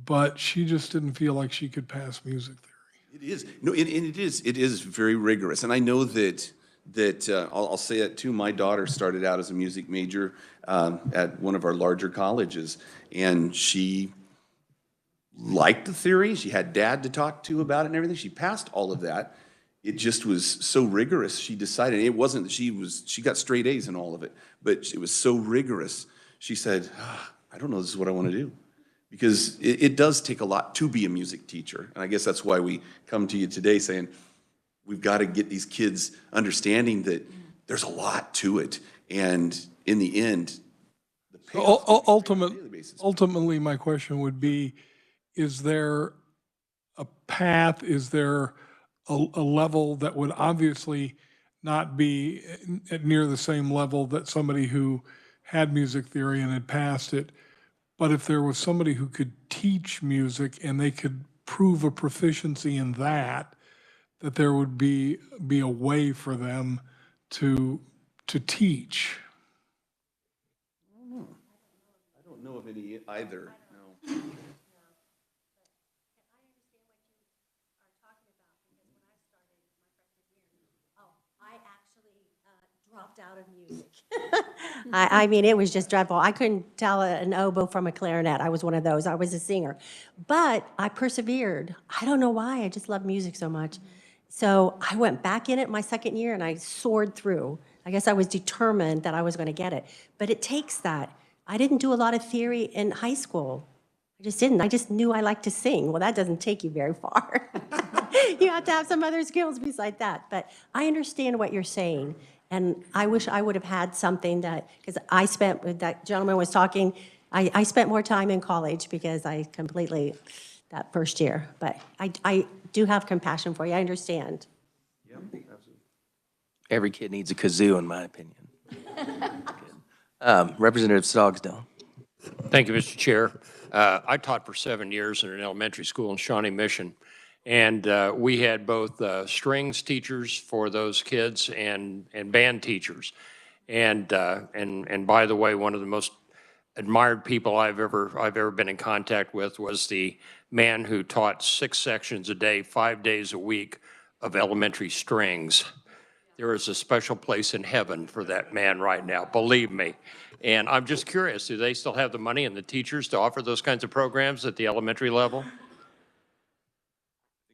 but she just didn't feel like she could pass music theory. It is. No, and it is very rigorous. And I know that I'll say it too, my daughter started out as a music major at one of our larger colleges, and she liked the theory. She had dad to talk to about it and everything. She passed all of that. It just was so rigorous. She decided, it wasn't that she got straight A's in all of it, but it was so rigorous. She said, I don't know, this is what I want to do. Because it does take a lot to be a music teacher. And I guess that's why we come to you today saying, we've got to get these kids understanding that there's a lot to it. And in the end, the payoff ultimately, my question would be, is there a path? Is there a level that would obviously not be at near the same level that somebody who had music theory and had passed it, but if there was somebody who could teach music and they could prove a proficiency in that there would be a way for them to teach? I don't know of any either, no. Dropped out of music. I mean, it was just dreadful. I couldn't tell an oboe from a clarinet. I was one of those. I was a singer. But I persevered. I don't know why. I just love music so much. So I went back in it my second year, and I soared through. I guess I was determined that I was going to get it. But it takes that. I didn't do a lot of theory in high school. I just didn't. I just knew I liked to sing. Well, that doesn't take you very far. You have to have some other skills besides that. But I understand what you're saying. And I wish I would have had something because that gentleman was talking, I spent more time in college because that first year. But I do have compassion for you. I understand. Yeah, absolutely. Every kid needs a kazoo, in my opinion. Representative Stogsdale. Thank you, Mr. Chair. I taught for 7 years in an elementary school in Shawnee Mission, And we had both strings teachers for those kids and band teachers. And by the way, one of the most admired people I've ever been in contact with was the man who taught 6 sections a day, 5 days a week of elementary strings. There is a special place in heaven for that man right now, believe me. And I'm just curious, do they still have the money and the teachers to offer those kinds of programs at the elementary level?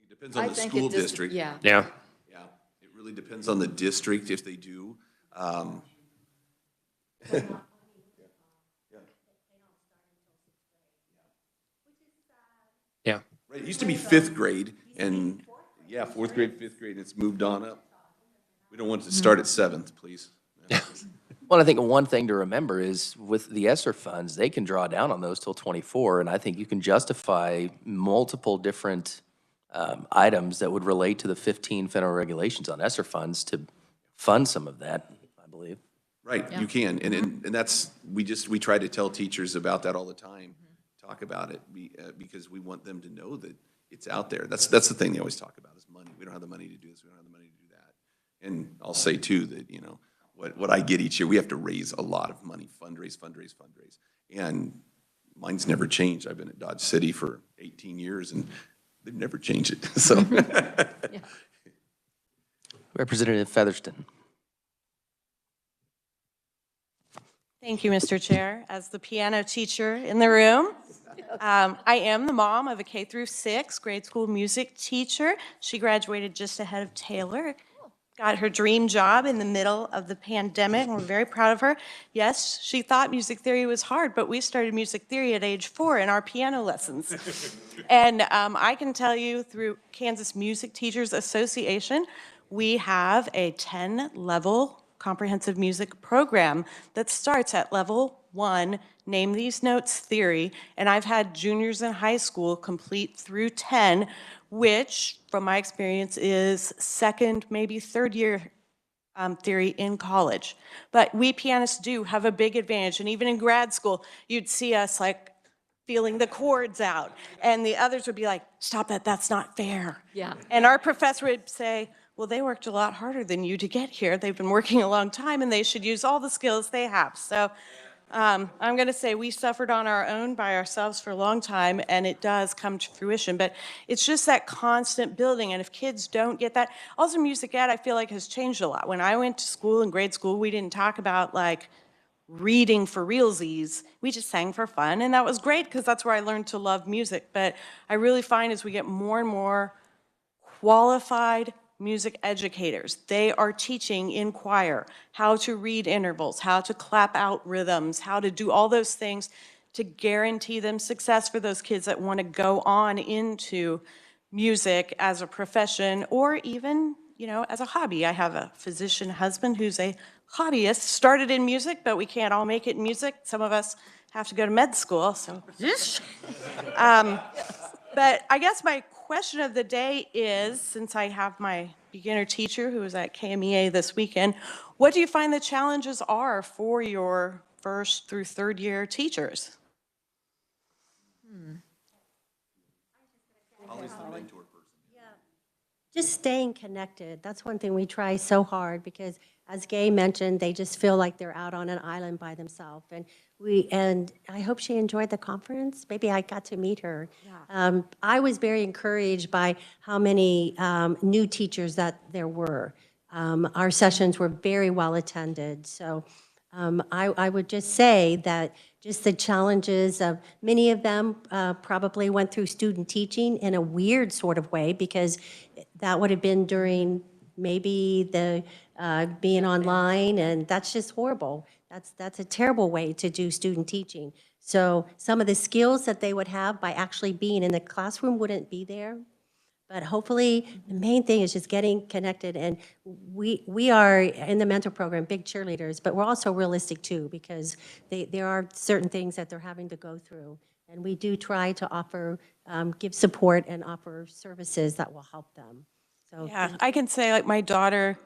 It depends on the school district. Yeah. Yeah. Yeah, it really depends on the district if they do. Yeah. Right, it used to be 5th grade, and, yeah, 4th grade, 5th grade, it's moved on up. We don't want it to start at 7th, please. Well, I think one thing to remember is with the ESSER funds, they can draw down on those till 24, and I think you can justify multiple different items that would relate to the 15 federal regulations on ESSER funds to fund some of that, I believe. Right, you can, and that's, we try to tell teachers about that all the time, talk about it, because we want them to know that it's out there. That's the thing they always talk about is money. We don't have the money to do this, we don't have the money to do that. And I'll say too that, you know, what I get each year, we have to raise a lot of money, fundraise. And mine's never changed. I've been at Dodge City for 18 years and they've never changed it, so. Representative Featherston. Thank you, Mr. Chair. As the piano teacher in the room, I am the mom of a K through 6 grade school music teacher. She graduated just ahead of Taylor, got her dream job in the middle of the pandemic, and we're very proud of her. Yes, she thought music theory was hard, but we started music theory at age 4 in our piano lessons. And I can tell you through Kansas Music Teachers Association, we have a 10-level comprehensive music program that starts at level 1, name these notes theory, and I've had juniors in high school complete through 10, which from my experience is 2nd, maybe 3rd year theory in college. But we pianists do have a big advantage, and even in grad school, you'd see us like feeling the chords out, and the others would be like, stop that, that's not fair. Yeah. And our professor would say, well, they worked a lot harder than you to get here. They've been working a long time, and they should use all the skills they have. So I'm going to say we suffered on our own by ourselves for a long time, and it does come to fruition. But it's just that constant building, and if kids don't get that. Also, music ed, I feel like, has changed a lot. When I went to school, in grade school, we didn't talk about, like, reading for realsies. We just sang for fun, and that was great because that's where I learned to love music. But I really find as we get more and more qualified music educators, they are teaching in choir how to read intervals, how to clap out rhythms, how to do all those things to guarantee them success for those kids that want to go on into music as a profession or even, you know, as a hobby. I have a physician husband who's a hobbyist, started in music, but we can't all make it in music. Some of us have to go to med school, so. But I guess my question of the day is, since I have my beginner teacher who was at Kmea this weekend, what do you find the challenges are for your 1st through 3rd year teachers? Always the mentor person. Just staying connected. That's one thing we try so hard because, as Gay mentioned, they just feel like they're out on an island by themselves. And I hope she enjoyed the conference. Maybe I got to meet her. Yeah. I was very encouraged by how many new teachers that there were. Our sessions were very well attended. So I would just say that just the challenges of many of them probably went through student teaching in a weird sort of way because that would have been during maybe the being online, and that's just horrible. That's a terrible way to do student teaching. So some of the skills that they would have by actually being in the classroom wouldn't be there. But hopefully, the main thing is just getting connected. And we are, in the mentor program, big cheerleaders, but we're also realistic too, because there are certain things that they're having to go through. And we do try to offer, give support and offer services that will help them. So yeah, I can say, like, my daughter,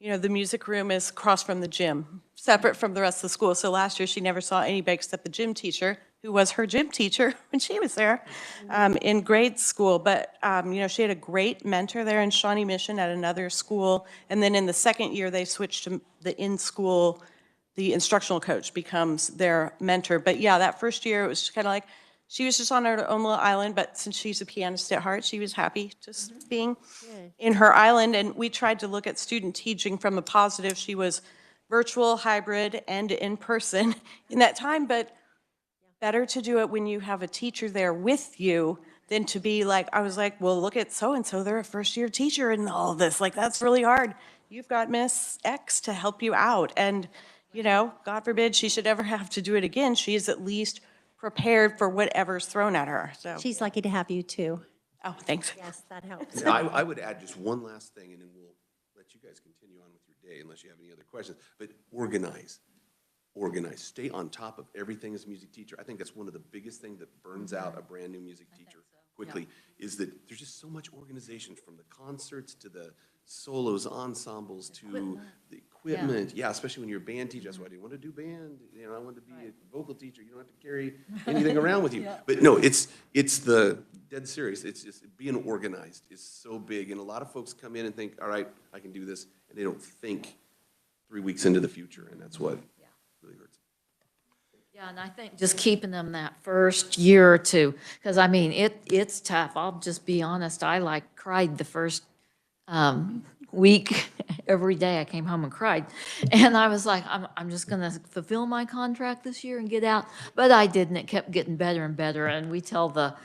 you know, the music room is across from the gym, separate from the rest of the school. So last year, she never saw anybody except the gym teacher. who was her gym teacher when she was there in grade school. But, she had a great mentor there in Shawnee Mission at another school. And then in the second year, they switched to the in-school, the instructional coach becomes their mentor. But yeah, that first year, it was kind of like, she was just on her own little island, but since she's a pianist at heart, she was happy just being in her island. And we tried to look at student teaching from a positive. She was virtual, hybrid, and in person in that time, but better to do it when you have a teacher there with you than to be like, I was like, well, look at so-and-so, they're a first-year teacher and all of this. Like, that's really hard. You've got Miss X to help you out. And, God forbid she should ever have to do it again. She is at least prepared for whatever's thrown at her, so. She's lucky to have you, too. Oh, thanks. Yes, that helps. I would add just one last thing, and then we'll let you guys continue on with your day unless you have any other questions. But organize. Stay on top of everything as a music teacher. I think that's one of the biggest things that burns out a brand-new music teacher quickly, is that there's just so much organization, from the concerts to the solos, ensembles, to the equipment. Yeah, especially when you're a band teacher. That's why I didn't want to do band. I wanted to be a vocal teacher. You don't have to carry anything around with you. But no, it's the dead serious. It's just being organized is so big. And a lot of folks come in and think, all right, I can do this. And they don't think 3 weeks into the future. And that's what really hurts. Yeah, and I think just keeping them that first year or two, because it's tough. I'll just be honest. I cried the first week. Every day I came home and cried. And I was like, I'm just going to fulfill my contract this year and get out. But I didn't. It kept getting better and better. And we tell the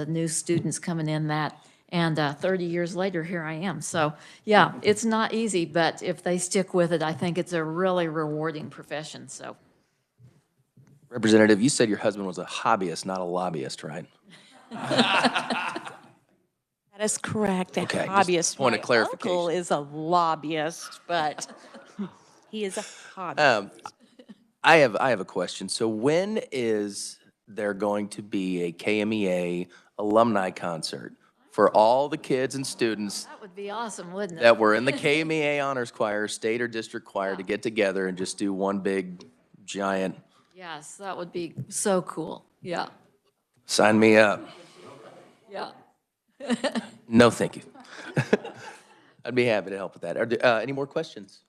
new students coming in that. And 30 years later, here I am. So, yeah, it's not easy. But if they stick with it, I think it's a really rewarding profession. So. Representative, you said your husband was a hobbyist, not a lobbyist, right? That is correct, a Okay, just hobbyist. point of My clarification. uncle is a lobbyist, but he is a hobbyist. I have a question. So when is there going to be a Kmea alumni concert for all the kids and students That would be awesome, wouldn't it? that were in the Kmea honors choir, state or district choir, to get together and just do one big giant? Yes, that would be so cool. Yeah, Sign me up. yeah. No, thank you. I'd be happy to help with that. Are there, any more questions?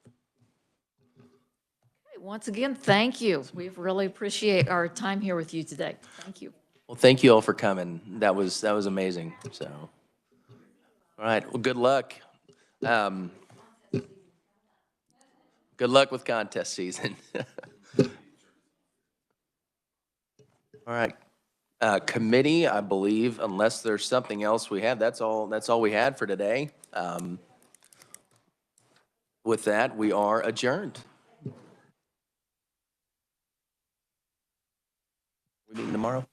Once again, thank you. We really appreciate our time here with you today. Thank you. Well, thank you all for coming. That was amazing. So, all right. Well, good luck. Good luck with contest season. All right. Committee, I believe, unless there's something else we have, that's all we had for today. With that, we are adjourned. We meeting tomorrow?